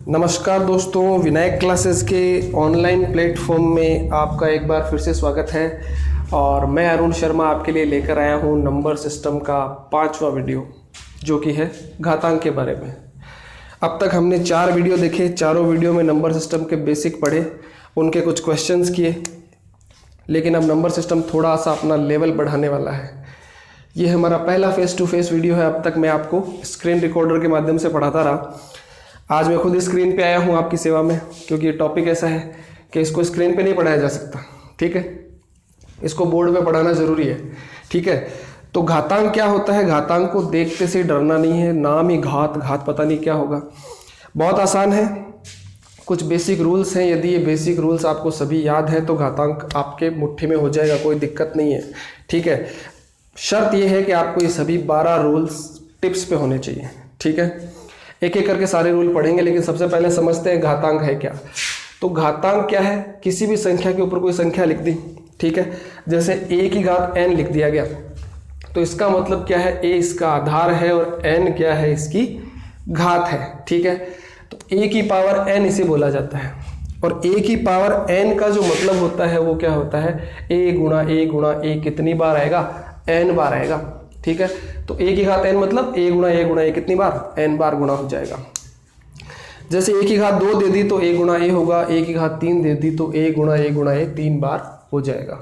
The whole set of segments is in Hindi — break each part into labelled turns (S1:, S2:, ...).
S1: नमस्कार दोस्तों, विनायक क्लासेस के ऑनलाइन प्लेटफॉर्म में आपका एक बार फिर से स्वागत है। और मैं अरुण शर्मा आपके लिए लेकर आया हूँ नंबर सिस्टम का 5वां वीडियो, जो कि है घातांक के बारे में। अब तक हमने 4 वीडियो देखे, चारों वीडियो में नंबर सिस्टम के बेसिक पढ़े, उनके कुछ क्वेश्चंस किए। लेकिन अब नंबर सिस्टम थोड़ा सा अपना लेवल बढ़ाने वाला है। ये हमारा पहला फेस टू फेस वीडियो है। अब तक मैं आपको स्क्रीन रिकॉर्डर के माध्यम से पढ़ाता रहा। आज मैं खुद स्क्रीन पे आया हूँ आपकी सेवा में, क्योंकि ये टॉपिक ऐसा है कि इसको स्क्रीन पे नहीं पढ़ाया जा सकता। ठीक है, इसको बोर्ड पे पढ़ाना ज़रूरी है। ठीक है, तो घातांक क्या होता है? घातांक को देखते से डरना नहीं है। नाम ही घात पता नहीं क्या होगा। बहुत आसान है, कुछ बेसिक रूल्स हैं। यदि ये बेसिक रूल्स आपको सभी याद है तो घातांक आपके मुट्ठी में हो जाएगा, कोई दिक्कत नहीं है। ठीक है, शर्त यह है कि आपको ये सभी 12 रूल्स टिप्स पे होने चाहिए। ठीक है, एक एक करके सारे रूल पढ़ेंगे, लेकिन सबसे पहले समझते हैं घातांक है क्या। तो घातांक क्या है? किसी भी संख्या के ऊपर कोई संख्या लिख दी, ठीक है, जैसे a की घात n लिख दिया गया, तो इसका मतलब क्या है? a इसका आधार है और n क्या है? इसकी घात है। ठीक है, तो a की पावर n इसे बोला जाता है। और a की पावर n का जो मतलब होता है वो क्या होता है? a गुणा a कितनी बार आएगा? n बार आएगा। ठीक है, तो a की घात n मतलब a गुणा a कितनी बार? n बार गुणा हो जाएगा। जैसे a की घात 2 दे दी तो a गुणा a होगा, a की घात 3 दे दी तो a गुणा a 3 बार हो जाएगा।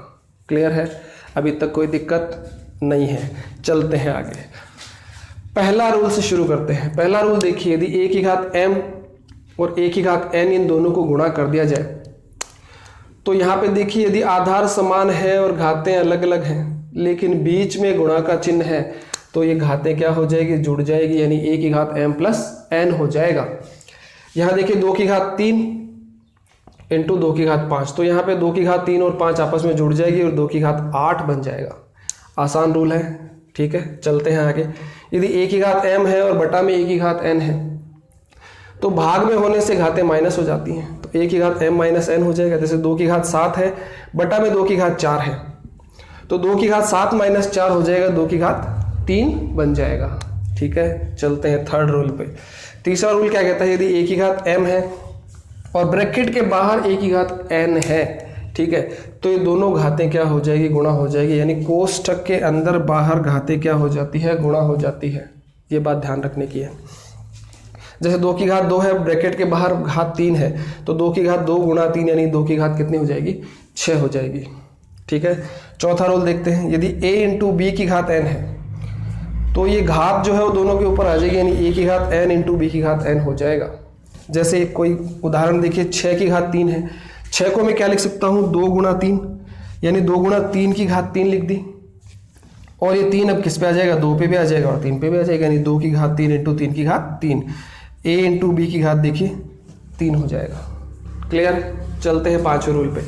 S1: क्लियर है? अभी तक कोई दिक्कत नहीं है। चलते हैं आगे, पहला रूल से शुरू करते हैं। पहला रूल देखिए, यदि a की घात m और a की घात n इन दोनों को गुणा कर दिया जाए तो यहाँ पे देखिए, यदि आधार समान है और घातें अलग अलग हैं लेकिन बीच में गुणा का चिन्ह है तो ये घातें क्या हो जाएगी? जुड़ जाएगी, यानी a की घात m प्लस n हो जाएगा। यहाँ देखिए 2 की घात 3 इंटू 2 की घात 5, तो यहाँ पे 2 की घात 3 और 5 आपस में जुड़ जाएगी और 2 की घात 8 बन जाएगा। आसान रूल है। ठीक है, चलते हैं आगे। यदि a की घात m है और बटा में a की घात n है तो भाग में होने से घातें माइनस हो जाती हैं, तो a की घात m माइनस n हो जाएगा। जैसे 2 की घात 7 है, बटा में 2 की घात 4 है, तो 2 की घात 7 माइनस 4 हो जाएगा, 2 की घात 3 बन जाएगा। ठीक है, चलते हैं थर्ड रूल पे। तीसरा रूल क्या कहता है? यदि a की घात m है और ब्रैकेट के बाहर a की घात n है, ठीक है, तो ये दोनों घातें क्या हो जाएगी? गुणा हो जाएगी। यानी कोष्ठक के अंदर बाहर घातें क्या हो जाती है? गुणा हो जाती है। ये बात ध्यान रखने की है। जैसे 2 की घात 2 है, ब्रैकेट के बाहर घात 3 है, तो 2 की घात 2 गुणा 3 यानी 2 की घात कितनी हो जाएगी? 6 हो जाएगी। ठीक है, चौथा रूल देखते हैं। यदि a इंटू बी की घात n है तो ये घात जो है वो दोनों के ऊपर आ जाएगी, यानी a की घात n इंटू बी की घात n हो जाएगा। जैसे कोई उदाहरण देखिए, 6 की घात 3 है, 6 को मैं क्या लिख सकता हूँ? 2 गुणा 3, यानी 2 गुणा 3 की घात 3 लिख दी। और ये 3 अब किस पे आ जाएगा? 2 पे भी आ जाएगा और 3 पे भी आ जाएगा, यानी 2 की घात 3 इंटू 3 की घात 3। a इंटू बी की घात देखिए 3 हो जाएगा। क्लियर? चलते हैं 5वें रूल पे।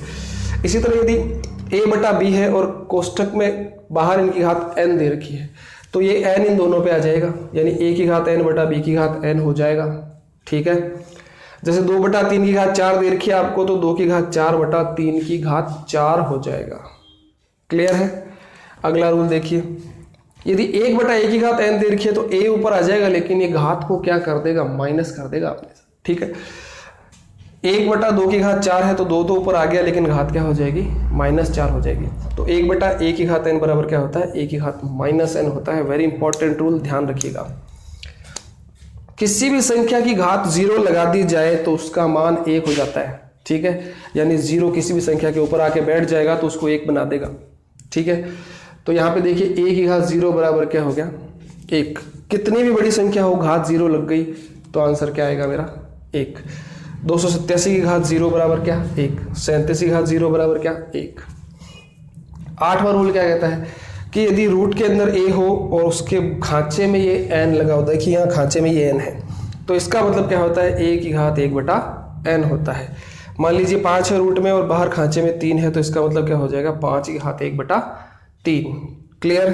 S1: इसी तरह यदि a बटा b है और कोष्ठक में बाहर इनकी घात n दे रखी है तो ये n इन दोनों पे आ जाएगा, यानी a की घात n बटा b की घात n हो जाएगा। ठीक है, जैसे 2 बटा 3 की घात 4 दे रखी है आपको, तो 2 की घात 4 बटा 3 की घात 4 हो जाएगा। क्लियर है? अगला रूल देखिए, यदि 1 बटा a की घात n दे रखी है तो a ऊपर आ जाएगा, लेकिन ये घात को क्या कर देगा? माइनस कर देगा अपने साथ। ठीक है, 1 बटा 2 की घात 4 है तो 2 तो ऊपर आ गया, लेकिन घात क्या हो जाएगी? -4 हो जाएगी। तो 1 बटा a की घात n बराबर क्या होता है? a की घात -n होता है। वेरी इंपॉर्टेंट रूल, ध्यान रखिएगा। किसी भी संख्या की घात 0 लगा दी जाए तो उसका मान 1 हो जाता है। ठीक है, यानी 0 किसी भी संख्या के ऊपर आके बैठ जाएगा तो उसको 1 बना देगा। ठीक है, तो यहाँ पे देखिए a की घात 0 बराबर क्या हो गया? 1। कितनी भी बड़ी संख्या हो, घात 0 लग गई तो आंसर क्या आएगा मेरा? 1। 287 की घात 0 बराबर क्या? 1। 37 की घात 0 बराबर क्या? 1। 8वां रूल क्या कहता है कि यदि रूट के अंदर a हो और उसके खांचे में ये n लगा हो, देखिए यहाँ खांचे में ये n है, तो इसका मतलब क्या होता है? a की घात 1 बटा n होता है। मान लीजिए 5 है रूट में और बाहर खांचे में 3 है, तो इसका मतलब क्या हो जाएगा? 5 की घात 1 बटा 3। क्लियर?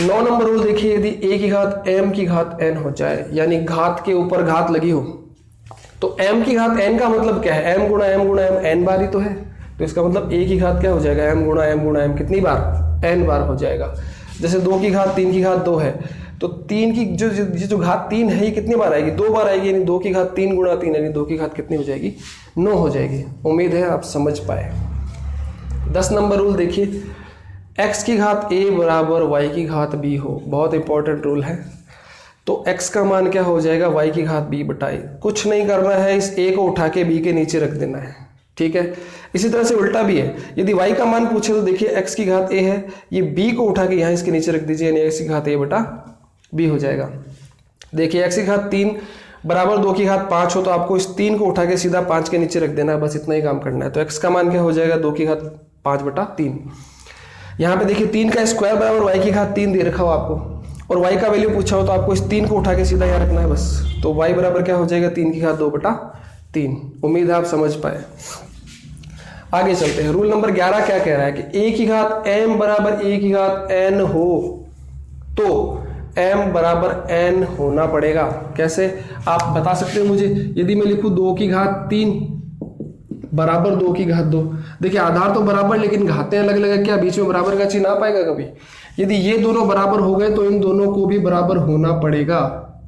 S1: 9 नंबर रूल देखिए, यदि a की घात m की घात n हो जाए, यानी घात के ऊपर घात लगी हो, तो m की घात n का मतलब क्या है? m गुणा m n बार ही तो है, तो इसका मतलब a की घात क्या हो जाएगा? m गुणा m कितनी बार? n बार हो जाएगा। जैसे 2 की घात 3 की घात 2 है, तो 3 की जो घात 3 है ये कितनी बार आएगी, 2 बार आएगी, यानी 2 की घात 3 गुणा 3 यानी 2 की घात कितनी हो जाएगी, 9 हो जाएगी। उम्मीद है आप समझ पाए। 10 नंबर रूल देखिए, x की घात a बराबर y की घात b हो, बहुत इंपॉर्टेंट रूल है। तो x का मान क्या हो जाएगा, y की घात b बटा a। कुछ नहीं करना है, इस a को उठा के b के नीचे रख देना है, ठीक है। इसी तरह से उल्टा भी है, यदि y का मान पूछे तो देखिए x की घात a है, ये b को उठा के यहाँ इसके नीचे रख दीजिए, यानी x की घात a बटा b हो जाएगा। देखिए x की घात 3 बराबर 2 की घात 5 हो तो आपको इस 3 को उठा के सीधा 5 के नीचे रख देना है, बस इतना ही काम करना है। तो x का मान क्या हो जाएगा, 2 की घात 5 बटा 3। यहाँ पे देखिए 3 का स्क्वायर बराबर y की घात 3 दे रखा हो आपको, और y का वैल्यू पूछा हो तो आपको इस 3 को उठा के सीधा यहाँ रखना है बस। तो y बराबर क्या हो जाएगा, 3 की घात 2 बटा 3। उम्मीद है आप समझ पाए। आगे चलते हैं। रूल नंबर 11 क्या कह रहा है कि a की घात m बराबर a की घात n हो तो m बराबर n होना पड़ेगा। कैसे आप बता सकते हो मुझे, यदि मैं लिखूं 2 की घात 3 बराबर 2 की घात 2, देखिए आधार तो बराबर लेकिन घातें अलग अलग है, क्या बीच में बराबर का चिन्ह आ पाएगा कभी? यदि ये दोनों बराबर हो गए तो इन दोनों को भी बराबर होना पड़ेगा,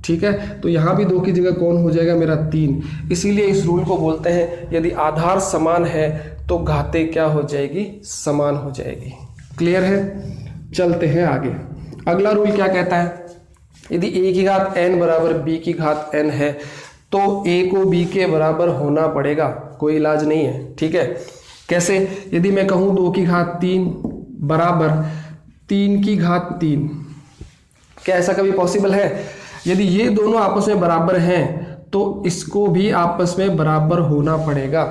S1: ठीक है। तो यहाँ भी 2 की जगह कौन हो जाएगा मेरा 3। इसीलिए इस रूल को बोलते हैं यदि आधार समान है तो घातें क्या हो जाएगी, समान हो जाएगी। क्लियर है, चलते हैं आगे। अगला रूल क्या कहता है, यदि a की घात n बराबर b की घात n है तो a को b के बराबर होना पड़ेगा, कोई इलाज नहीं है, ठीक है। कैसे, यदि मैं कहूँ 2 की घात 3 बराबर 3 की घात 3, क्या ऐसा कभी पॉसिबल है? यदि ये दोनों आपस में बराबर हैं तो इसको भी आपस में बराबर होना पड़ेगा,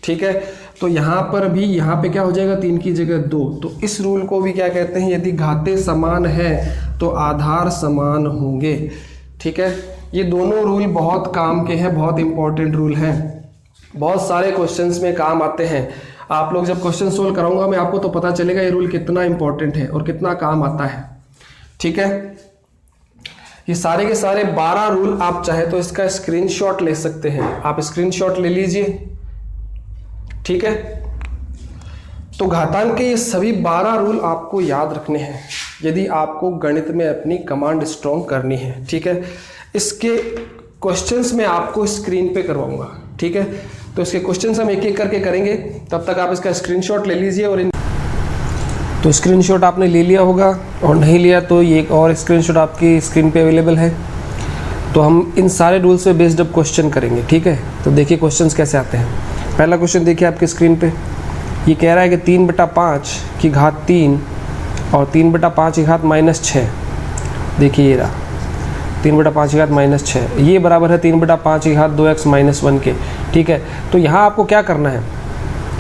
S1: ठीक है। तो यहाँ पर भी, यहाँ पे क्या हो जाएगा, 3 की जगह 2। तो इस रूल को भी क्या कहते हैं, यदि घातें समान है तो आधार समान होंगे, ठीक है। ये दोनों रूल बहुत काम के हैं, बहुत इंपॉर्टेंट रूल हैं, बहुत सारे क्वेश्चंस में काम आते हैं। आप लोग जब क्वेश्चन सोल्व कराऊंगा मैं आपको तो पता चलेगा ये रूल कितना इंपॉर्टेंट है और कितना काम आता है, ठीक है। ये सारे के सारे 12 रूल आप चाहे तो इसका स्क्रीनशॉट ले सकते हैं, आप स्क्रीनशॉट ले लीजिए, ठीक है। तो घातांक के ये सभी 12 रूल आपको याद रखने हैं यदि आपको गणित में अपनी कमांड स्ट्रॉन्ग करनी है, ठीक है। इसके क्वेश्चंस मैं आपको स्क्रीन पे करवाऊंगा, ठीक है। तो इसके क्वेश्चंस हम एक एक करके करेंगे, तब तक आप इसका स्क्रीनशॉट ले लीजिए। और तो स्क्रीनशॉट आपने ले लिया होगा, और नहीं लिया तो ये एक और स्क्रीनशॉट आपकी स्क्रीन पे अवेलेबल है। तो हम इन सारे रूल्स पे बेस्ड अप क्वेश्चन करेंगे, ठीक है। तो देखिए क्वेश्चंस कैसे आते हैं। पहला क्वेश्चन देखिए आपकी स्क्रीन पे, ये कह रहा है कि 3/5 की घात 3 और 3/5 की घात -6, देखिए ये रहा 3/5 की घात -6, ये बराबर है 3/5 की घात 2x - 1 के, ठीक है। तो यहाँ आपको क्या करना है,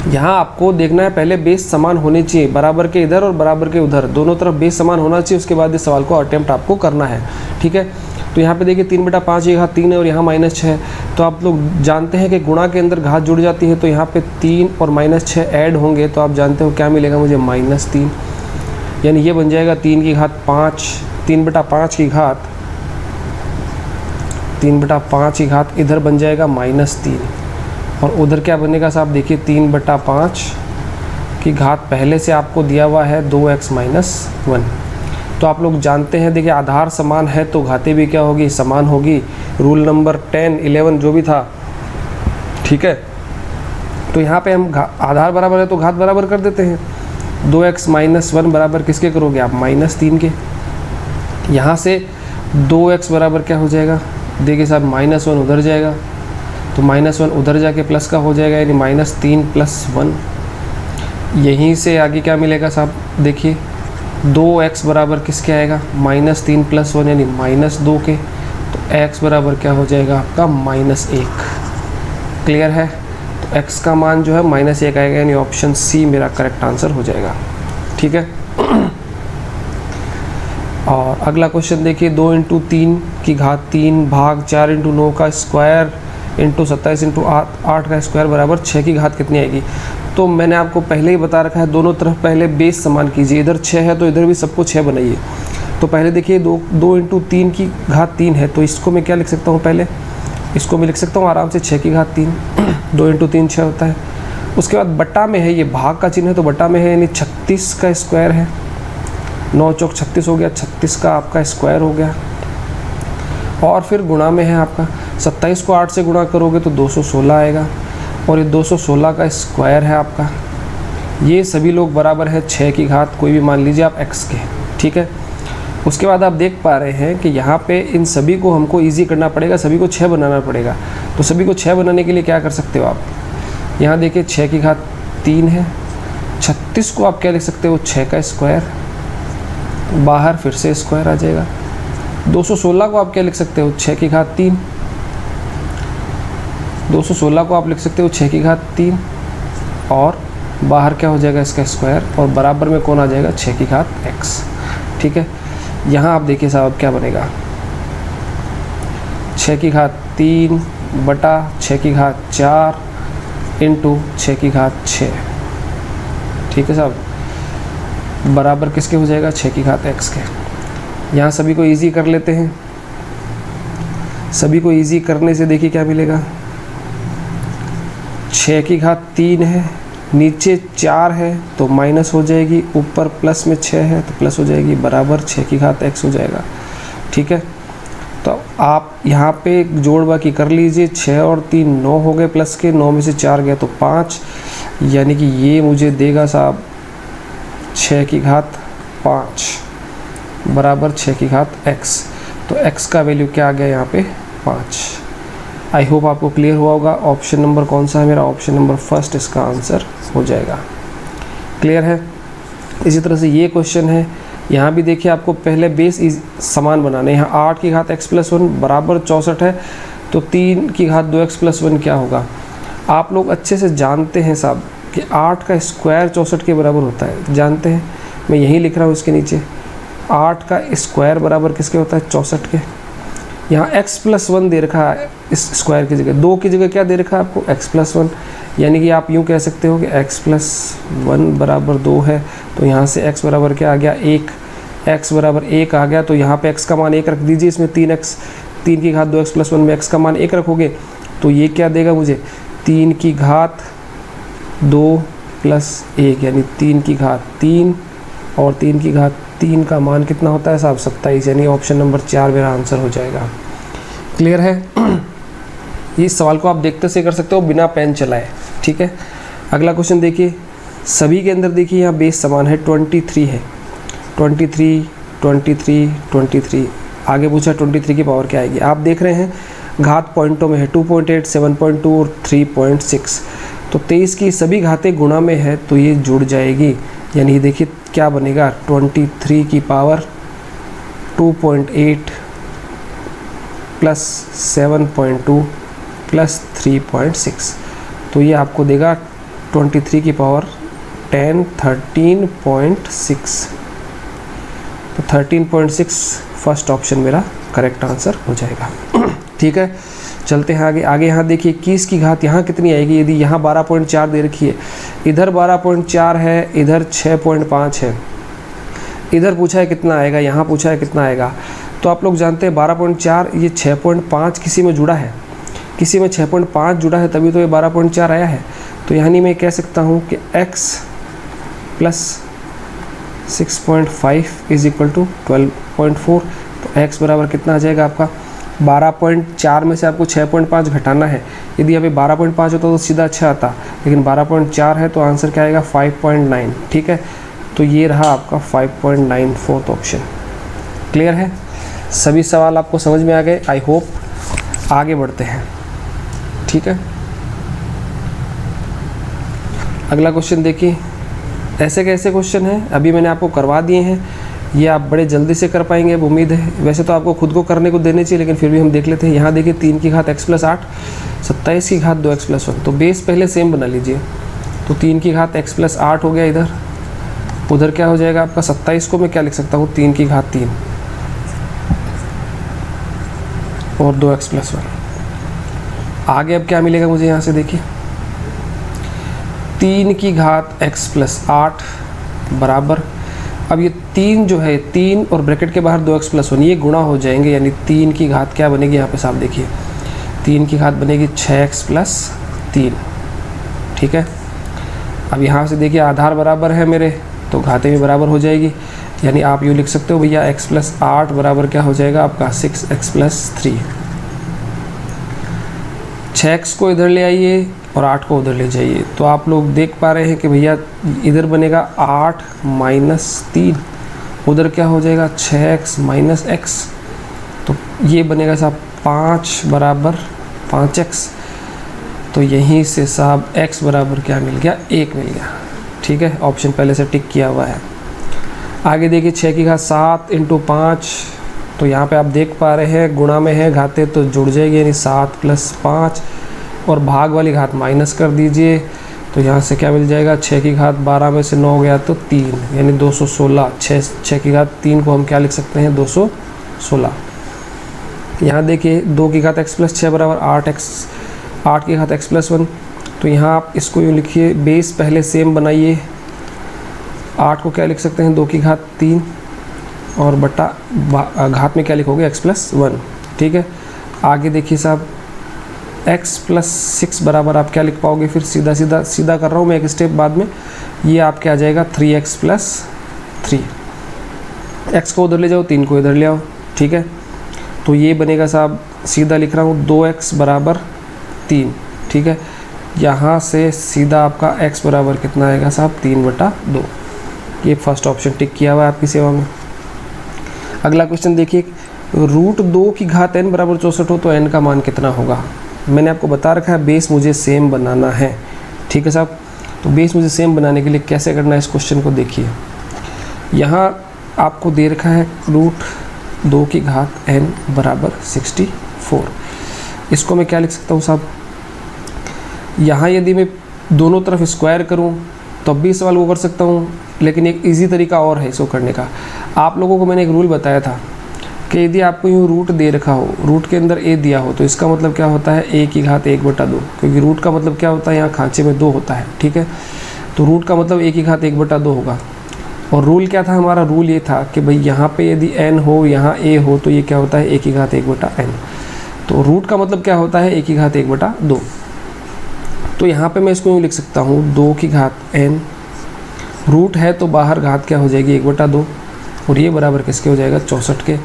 S1: यहाँ आपको देखना है पहले बेस समान होने चाहिए, बराबर के इधर और बराबर के उधर, दोनों तरफ बेस समान होना चाहिए, उसके बाद इस सवाल को अटेम्प्ट आपको करना है, ठीक है। तो यहाँ पे देखिए 3/5 की घात 3 है और यहाँ -6 है। तो आप लोग जानते हैं कि गुणा के अंदर घात जुड़ जाती है, तो यहाँ पे 3 और -6 ऐड होंगे तो आप जानते हो क्या मिलेगा मुझे, -3, यानी ये बन जाएगा 3 की घात 5, 3/5 की घात 3/5 की घात इधर बन जाएगा -3, और उधर क्या बनेगा साहब, देखिए 3/5 की घात पहले से आपको दिया हुआ है 2x - 1। तो आप लोग जानते हैं, देखिए आधार समान है तो घातें भी क्या होगी, समान होगी। रूल नंबर 10, 11 जो भी था, ठीक है। तो यहाँ पे हम आधार बराबर है तो घात बराबर कर देते हैं। 2x - 1 बराबर किसके करोगे आप, -3 के। यहाँ से 2x बराबर क्या हो जाएगा, देखिए साहब -1 उधर जाएगा, तो -1 उधर जाके प्लस का हो जाएगा, यानी -3 + 1। यहीं से आगे क्या मिलेगा साहब, देखिए 2x बराबर किसके आएगा, -3 + 1 यानी -2 के। तो x बराबर क्या हो जाएगा आपका, -1। क्लियर है, तो x का मान जो है -1 आएगा, यानी ऑप्शन सी मेरा करेक्ट आंसर हो जाएगा, ठीक है। और अगला क्वेश्चन देखिए, 2 × 3 की घात 3 भाग 4 × 9 का स्क्वायर × 27 × 8 का स्क्वायर बराबर 6 की घात कितनी आएगी। तो मैंने आपको पहले ही बता रखा है, दोनों तरफ पहले बेस समान कीजिए, इधर 6 है तो इधर भी सबको 6 बनाइए। तो पहले देखिए 2 × 3 की घात 3 है, तो इसको मैं क्या लिख सकता हूँ, पहले इसको मैं लिख सकता हूँ आराम से 6 की घात 3, 2 × 3 6 होता है। उसके बाद बट्टा में है, ये भाग का चिन्ह है तो बट्टा में है, यानी 36 का स्क्वायर है, 9 चौक 36 हो गया, 36 का आपका स्क्वायर हो गया। और फिर गुणा में है आपका 27 को 8 से गुणा करोगे तो 216 आएगा, और ये 216 का स्क्वायर है आपका। ये सभी लोग बराबर है 6 की घात कोई भी मान लीजिए आप x के, ठीक है। उसके बाद आप देख पा रहे हैं कि यहाँ पे इन सभी को हमको इजी करना पड़ेगा, सभी को 6 बनाना पड़ेगा। तो सभी को 6 बनाने के लिए क्या कर सकते हो आप, यहाँ देखिए 6 की घात 3 है, 36 को आप क्या लिख सकते हो 6 का स्क्वायर, बाहर फिर से स्क्वायर आ जाएगा। 216 को आप क्या लिख सकते हो 6 की घात 3, 216 को आप लिख सकते हो 6 की घात 3, और बाहर क्या हो जाएगा इसका स्क्वायर, और बराबर में कौन आ जाएगा 6 की घात x, ठीक है। यहाँ आप देखिए साहब क्या बनेगा 6 की घात 3 बटा 6 की घात 4 इंटू 6 की घात 6, ठीक है साहब, बराबर किसके हो जाएगा 6 की घात x के। यहाँ सभी को इजी कर लेते हैं, सभी को इजी करने से देखिए क्या मिलेगा, 6 की घात 3 है, नीचे 4 है तो माइनस हो जाएगी, ऊपर प्लस में 6 है तो प्लस हो जाएगी, बराबर 6 की घात x हो जाएगा, ठीक है। तो आप यहाँ पे जोड़ बाकी कर लीजिए, 6 और 3 9 हो गए प्लस के, 9 में से 4 गया तो 5, यानी कि ये मुझे देगा साहब 6 की घात 5 बराबर 6 की घात x। तो x का वैल्यू क्या आ गया यहाँ पे 5। आई होप आपको क्लियर हुआ होगा। ऑप्शन नंबर कौन सा है मेरा, ऑप्शन नंबर फर्स्ट इसका आंसर हो जाएगा। क्लियर है। इसी तरह से ये क्वेश्चन है, यहाँ भी देखिए आपको पहले बेस समान बनाना है। यहाँ 8 की घात x प्लस 1 बराबर 64 है, तो 3 की घात 2x प्लस 1 क्या होगा। आप लोग अच्छे से जानते हैं साहब कि 8 का स्क्वायर 64 के बराबर होता है, जानते हैं। मैं यही लिख रहा हूँ इसके नीचे, 8 का स्क्वायर बराबर किसके होता है 64 के। यहाँ x प्लस 1 दे रखा है इस स्क्वायर की जगह, 2 की जगह क्या दे रखा है आपको x प्लस 1, यानी कि आप यूँ कह सकते हो कि x प्लस 1 बराबर 2 है। तो यहाँ से x बराबर क्या आ गया 1, x बराबर 1 आ गया। तो यहाँ पे x का मान 1 रख दीजिए, इसमें 3x 3 की घात 2x प्लस 1 में x का मान 1 रखोगे तो ये क्या देगा मुझे 3 की घात 2 प्लस 1, यानी 3 की घात 3, और 3 की घात 3 का मान कितना होता है साहब 27, यानी ऑप्शन नंबर 4 मेरा आंसर हो जाएगा। क्लियर है। इस सवाल को आप देखते से कर सकते हो बिना पेन चलाए, ठीक है। अगला क्वेश्चन देखिए, सभी के अंदर देखिए यहाँ बेस समान है, 23 है, 23 23 23, आगे पूछा 23 की पावर क्या आएगी। आप देख रहे हैं घात पॉइंटों में है, 2.8 7.2 और 3.6। तो 23 की सभी घातें गुणा में है तो ये जुड़ जाएगी, यानी देखिए क्या बनेगा 23 की पावर 2.8 प्लस 7.2 प्लस 3.6, तो ये आपको देगा 23 की पावर 10 13.6। तो 13.6 फर्स्ट ऑप्शन मेरा करेक्ट आंसर हो जाएगा। ठीक है, चलते हैं आगे। आगे यहाँ देखिए 21 की घात यहाँ कितनी आएगी, यदि यहाँ 12.4 दे रखी है, इधर 12.4 है, इधर 6.5 है, इधर पूछा है कितना आएगा, यहाँ पूछा है कितना आएगा। तो आप लोग जानते हैं 12.4 ये 6.5 किसी में जुड़ा है, किसी में 6.5 जुड़ा है, तभी तो ये 12.4 आया है। तो यानी मैं कह सकता हूँ कि x plus 6.5 is equal to 12.4। तो x बराबर कितना आ जाएगा आपका 12.4 में से आपको 6.5 घटाना है। यदि यहाँ पे 12.5 होता तो सीधा अच्छा आता, लेकिन 12.4 है तो आंसर क्या आएगा 5.9। ठीक है, तो ये रहा आपका 5.9 फोर्थ ऑप्शन। क्लियर है, सभी सवाल आपको समझ में आ गए आई होप। आगे बढ़ते हैं। ठीक है, अगला क्वेश्चन देखिए। ऐसे कैसे क्वेश्चन हैं अभी मैंने आपको करवा दिए हैं, ये आप बड़े जल्दी से कर पाएंगे अब उम्मीद है। वैसे तो आपको खुद को करने को देने चाहिए, लेकिन फिर भी हम देख लेते हैं। यहाँ देखिए 3 की घात x प्लस 8, 27 की घात 2x प्लस 1। तो बेस पहले सेम बना लीजिए। तो 3 की घात x प्लस 8 हो गया इधर, उधर क्या हो जाएगा आपका 27 को मैं क्या लिख सकता हूँ 3 की घात 3 और 2x प्लस 1। आगे अब क्या मिलेगा मुझे यहाँ से देखिए 3 की घात x प्लस 8 बराबर, अब ये 3 जो है 3 और ब्रैकेट के बाहर 2x प्लस 1 ये गुणा हो जाएंगे, यानी 3 की घात क्या बनेगी यहाँ पे साहब देखिए 3 की घात बनेगी 6x प्लस 3। ठीक है, अब यहाँ से देखिए आधार बराबर है मेरे, तो घातें भी बराबर हो जाएगी। यानी आप यूँ लिख सकते हो भैया x+8 बराबर क्या हो जाएगा आपका 6x+3। 6x को इधर ले आइए और 8 को उधर ले जाइए, तो आप लोग देख पा रहे हैं कि भैया इधर बनेगा 8 - 3, उधर क्या हो जाएगा 6x - x, तो ये बनेगा साहब 5 बराबर 5x। तो यहीं से साहब x बराबर क्या मिल गया 1 मिल गया। ठीक है, ऑप्शन पहले से टिक किया हुआ है। आगे देखिए 6 की घात 7 × 5, तो यहाँ पे आप देख पा रहे हैं गुणा में है, घाते तो जुड़ जाएगी, यानी 7 + 5, और भाग वाली घात माइनस कर दीजिए, तो यहाँ से क्या मिल जाएगा 6 की घात 12 में से 9 गया तो 3, यानी 216। 6 की घात 3 को हम क्या लिख सकते हैं 216। यहाँ देखिए 2 की घात x+6 बराबर 8x, 8 की घात x+1, तो यहाँ आप इसको यूँ लिखिए, बेस पहले सेम बनाइए। 8 को क्या लिख सकते हैं 2 की घात 3 और बटा घात में क्या लिखोगे x+1। ठीक है, आगे देखिए साहब x+6 बराबर आप क्या लिख पाओगे, फिर सीधा कर रहा हूँ मैं एक स्टेप बाद में, ये आपके आ जाएगा 3x+3। x को उधर ले जाओ, 3 को इधर ले आओ। ठीक है, तो ये बनेगा साहब, सीधा लिख रहा हूँ 2x बराबर 3। ठीक है, यहाँ से सीधा आपका x बराबर कितना आएगा साहब 3/2। ये फर्स्ट ऑप्शन टिक किया हुआ है आपकी सेवा में। अगला क्वेश्चन देखिए, √2 की घात n बराबर 64 हो तो n का मान कितना होगा। मैंने आपको बता रखा है बेस मुझे सेम बनाना है। ठीक है साहब, तो बेस मुझे सेम बनाने के लिए कैसे करना है इस क्वेश्चन को देखिए। यहाँ आपको दे रखा है √2 की घात n बराबर 64। इसको मैं क्या लिख सकता हूँ साहब, यहाँ यदि मैं दोनों तरफ स्क्वायर करूँ तब भी सवाल को कर सकता हूँ, लेकिन एक इजी तरीका और है इसको करने का। आप लोगों को मैंने एक रूल बताया था कि यदि आपको यूँ रूट दे रखा हो, रूट के अंदर a दिया हो, तो इसका मतलब क्या होता है a की घात 1/2, क्योंकि रूट का मतलब क्या होता है यहाँ खांचे में 2 होता है। ठीक है, तो रूट का मतलब a की घात 1/2 होगा। और रूल क्या था हमारा, रूल ये था कि भाई यहाँ पे यदि n हो, यहाँ a हो, तो ये क्या होता है a की घात 1/n। तो रूट का मतलब क्या होता है a की घात 1/2। तो यहाँ पे मैं इसको यूँ लिख सकता हूँ 2 की घात n, रूट है तो बाहर घात क्या हो जाएगी 1/2, और ये बराबर किसके हो जाएगा 64 के।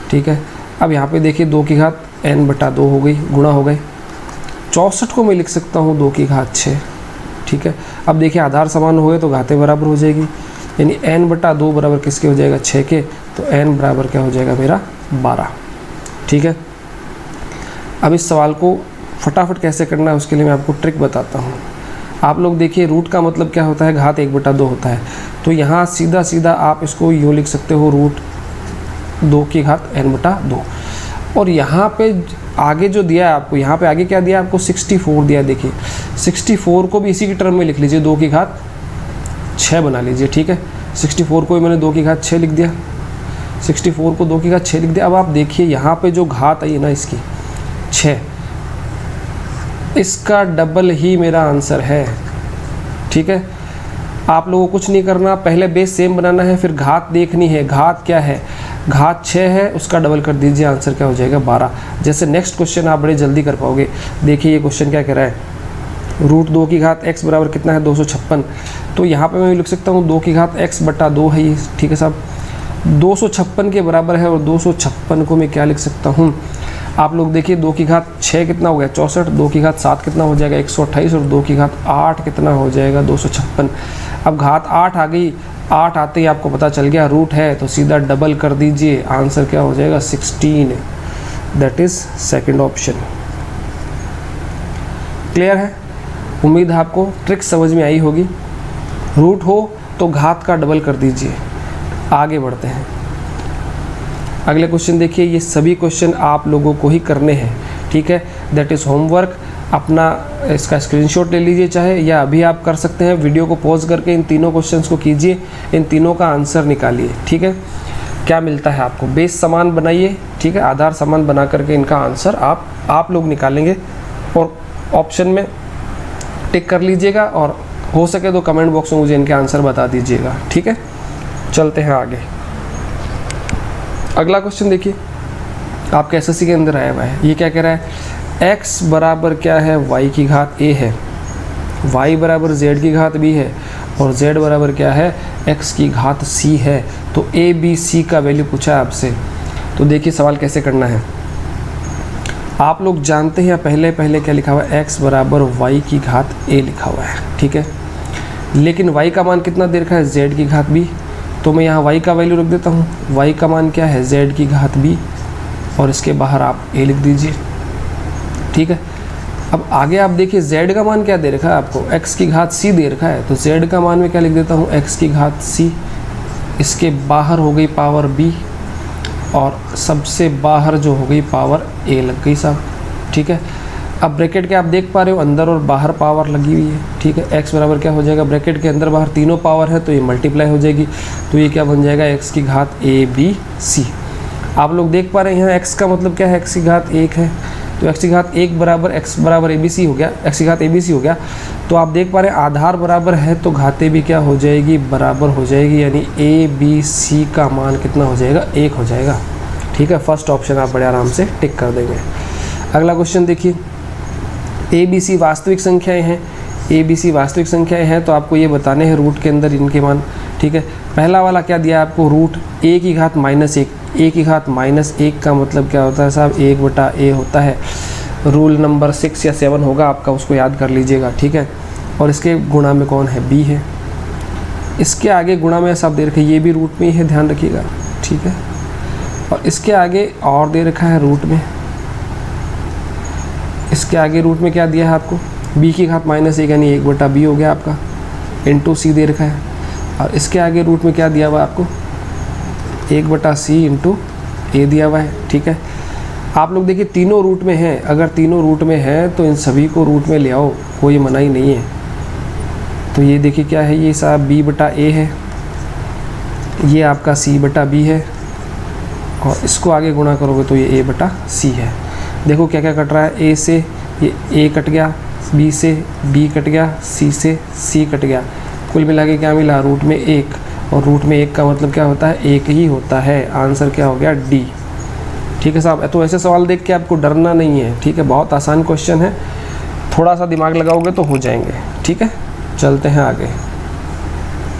S1: ठीक है, अब यहाँ पे देखिए 2 की घात n/2 हो गई, गुणा हो गए। 64 को मैं लिख सकता हूँ 2 की घात 6। ठीक है, अब देखिए आधार समान हो गए तो घातें बराबर हो जाएगी, यानी n/2 बराबर किसके हो जाएगा 6 के, तो n बराबर क्या हो जाएगा मेरा 12। ठीक है, अब इस सवाल को फटाफट कैसे करना है उसके लिए मैं आपको ट्रिक बताता हूँ। आप लोग देखिए रूट का मतलब क्या होता है, घात 1/2 होता है, तो यहाँ सीधा आप इसको यूँ लिख सकते हो √2 की घात n/2। और यहाँ पे आगे जो दिया है आपको, यहाँ पे आगे क्या दिया है आपको 64 दिया है। देखिए 64 को भी इसी की टर्म में लिख लीजिए, 2 की घात 6 बना लीजिए। ठीक है, 64 को भी मैंने 2 की घात 6 लिख दिया, 64 को 2 की घात 6 लिख दिया। अब आप देखिए यहाँ पे जो घात आई है ना इसकी 6, इसका डबल ही मेरा आंसर है। ठीक है, आप लोगों को कुछ नहीं करना, पहले बेस सेम बनाना है, फिर घात देखनी है। घात क्या है, घात 6 है, उसका डबल कर दीजिए, आंसर क्या हो जाएगा 12। जैसे नेक्स्ट क्वेश्चन आप बड़े जल्दी कर पाओगे। देखिए ये क्वेश्चन क्या कह रहा है, √2 की घात x बराबर कितना है 256। तो यहाँ पे मैं लिख सकता हूँ 2 की घात x/2 है ये। ठीक है साहब, 256 के बराबर है, और 256 को मैं क्या लिख सकता हूँ, आप लोग देखिए 2 की घात 6 कितना हो गया 64, 2 की घात 7 कितना हो जाएगा 128, और 2 की घात 8 कितना हो जाएगा 256। अब घात 8 आ गई, 8 आते ही आपको पता चल गया रूट है, तो सीधा डबल कर दीजिए, आंसर क्या हो जाएगा 16। That is second option. Clear है, उम्मीद है आपको ट्रिक समझ में आई होगी। रूट हो तो घात का डबल कर दीजिए। आगे बढ़ते हैं, अगले क्वेश्चन देखिए। ये सभी क्वेश्चन आप लोगों को ही करने हैं। ठीक है, दैट इज़ होमवर्क। अपना इसका स्क्रीनशॉट ले लीजिए चाहे, या अभी आप कर सकते हैं, वीडियो को पॉज करके इन तीनों क्वेश्चंस को कीजिए, इन तीनों का आंसर निकालिए। ठीक है, क्या मिलता है आपको, बेस समान बनाइए। ठीक है, आधार समान बना करके इनका आंसर आप लोग निकालेंगे, और ऑप्शन में टिक कर लीजिएगा, और हो सके तो कमेंट बॉक्स में मुझे इनके आंसर बता दीजिएगा। ठीक है, चलते हैं आगे। अगला क्वेश्चन देखिए, आपके एसएससी के अंदर आया हुआ है। ये क्या कह रहा है, x बराबर क्या है y की घात a है, y बराबर z की घात b है, और z बराबर क्या है, x की घात c है। तो a b c का वैल्यू पूछा है आपसे। तो देखिए सवाल कैसे करना है। आप लोग जानते हैं पहले क्या लिखा हुआ है, x बराबर y की घात a लिखा हुआ है, ठीक है। लेकिन y का मान कितना दे रखा है, z की घात b। तो मैं यहाँ y का वैल्यू रख देता हूँ। y का मान क्या है, z की घात b, और इसके बाहर आप a लिख दीजिए, ठीक है। अब आगे आप देखिए z का मान क्या दे रखा है आपको, x की घात c दे रखा है। तो z का मान में क्या लिख देता हूँ, x की घात c, इसके बाहर हो गई पावर b, और सबसे बाहर जो हो गई पावर a लग गई साहब, ठीक है। अब ब्रैकेट के आप देख पा रहे हो अंदर और बाहर पावर लगी हुई है, ठीक है। x बराबर क्या हो जाएगा, ब्रैकेट के अंदर बाहर तीनों पावर है तो ये मल्टीप्लाई हो जाएगी। तो ये क्या बन जाएगा, x की घात a b c। आप लोग देख पा रहे हैं यहाँ x का मतलब क्या है, x की घात 1 है। तो x की घात 1 बराबर x बराबर a b c हो गया, x की घात a b c हो गया। तो आप देख पा रहे हैं आधार बराबर है तो घातें भी क्या हो जाएगी, बराबर हो जाएगी, यानी a b c का मान कितना हो जाएगा, 1 हो जाएगा, ठीक है। फर्स्ट ऑप्शन आप बड़े आराम से टिक कर देंगे। अगला क्वेश्चन देखिए, ए बी सी वास्तविक संख्याएं हैं, ए बी सी वास्तविक संख्याएं हैं तो आपको ये बताने हैं रूट के अंदर इनके मान, ठीक है। पहला वाला क्या दिया आपको, रूट a की घात -1। a की घात -1 का मतलब क्या होता है साहब, 1/a होता है। रूल नंबर 6 या 7 होगा आपका, उसको याद कर लीजिएगा, ठीक है। और इसके गुणा में कौन है, b है। इसके आगे गुणा में साहब दे रखे, ये भी रूट में ही है, ध्यान रखिएगा, ठीक है। और इसके आगे और दे रखा है रूट में, इसके आगे रूट में क्या दिया है आपको, b की घात -1 यानी 1/b हो गया आपका, इंटू c दे रखा है। और इसके आगे रूट में क्या दिया हुआ है आपको, 1/c इंटू a दिया हुआ है, ठीक है। आप लोग देखिए तीनों रूट में हैं, अगर तीनों रूट में हैं तो इन सभी को रूट में ले आओ, कोई मनाही नहीं है। तो ये देखिए क्या है, ये साहब b/a है, ये आपका c/b है, और इसको आगे गुणा करोगे तो ये a/c है। देखो क्या क्या कट रहा है, a से ये a कट गया, b से b कट गया, c से c कट गया, कुल मिला के क्या मिला, रूट में 1। और रूट में 1 का मतलब क्या होता है, 1 ही होता है। आंसर क्या हो गया, डी, ठीक है साहब। तो ऐसे सवाल देख के आपको डरना नहीं है, ठीक है। बहुत आसान क्वेश्चन है, थोड़ा सा दिमाग लगाओगे तो हो जाएंगे, ठीक है। चलते हैं आगे।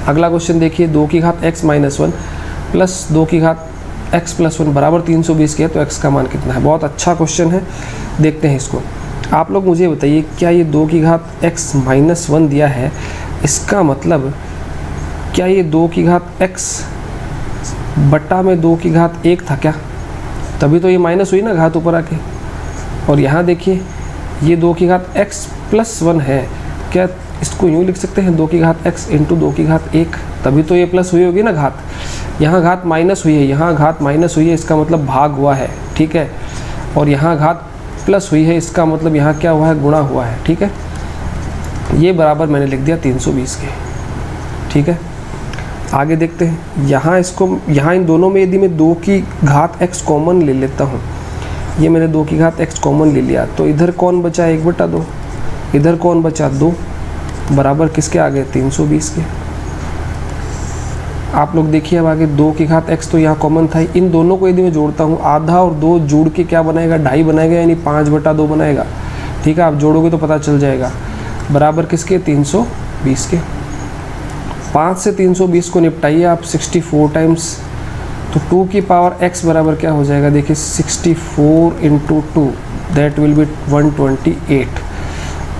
S1: अगला क्वेश्चन देखिए, 2 की घात x -1 प्लस 2 की घात x + 1 बराबर 320 के है, तो x का मान कितना है। बहुत अच्छा क्वेश्चन है, देखते हैं इसको। आप लोग मुझे बताइए, क्या ये 2 की घात x -1 दिया है, इसका मतलब क्या ये 2 की घात x बट्टा में 2 की घात 1 था क्या, तभी तो ये माइनस हुई ना घात ऊपर आके। और यहाँ देखिए ये 2 की घात x + 1 है, क्या इसको यूँ लिख सकते हैं, 2 की घात x इंटू 2 की घात 1, तभी तो ये प्लस हुई होगी ना घात। यहाँ घात माइनस हुई है, यहाँ घात माइनस हुई है, इसका मतलब भाग हुआ है, ठीक है। और यहाँ घात प्लस हुई है, इसका मतलब यहाँ क्या हुआ है, गुणा हुआ है, ठीक है। ये बराबर मैंने लिख दिया 320 के, ठीक है। आगे देखते हैं, यहाँ इसको, यहाँ इन दोनों में यदि मैं 2 की घात x कॉमन ले लेता हूँ, ये मैंने 2 की घात x कॉमन ले लिया, तो इधर कौन बचा 1/2, इधर कौन बचा 2, बराबर किसके आ गए, 320 के। आप लोग देखिए अब आगे 2 की घात x तो यहाँ कॉमन था, इन दोनों को यदि मैं जोड़ता हूँ, आधा और 2 जोड़ के क्या बनाएगा, 2.5 बनाएगा, यानी 5/2 बनाएगा, ठीक है। आप जोड़ोगे तो पता चल जाएगा, बराबर किसके, 320 के। 5 से 320 को निपटाइए आप 64 टाइम्स, तो 2 की पावर x बराबर क्या हो जाएगा, देखिए 64 इंटू 2 दैट विल बी 128।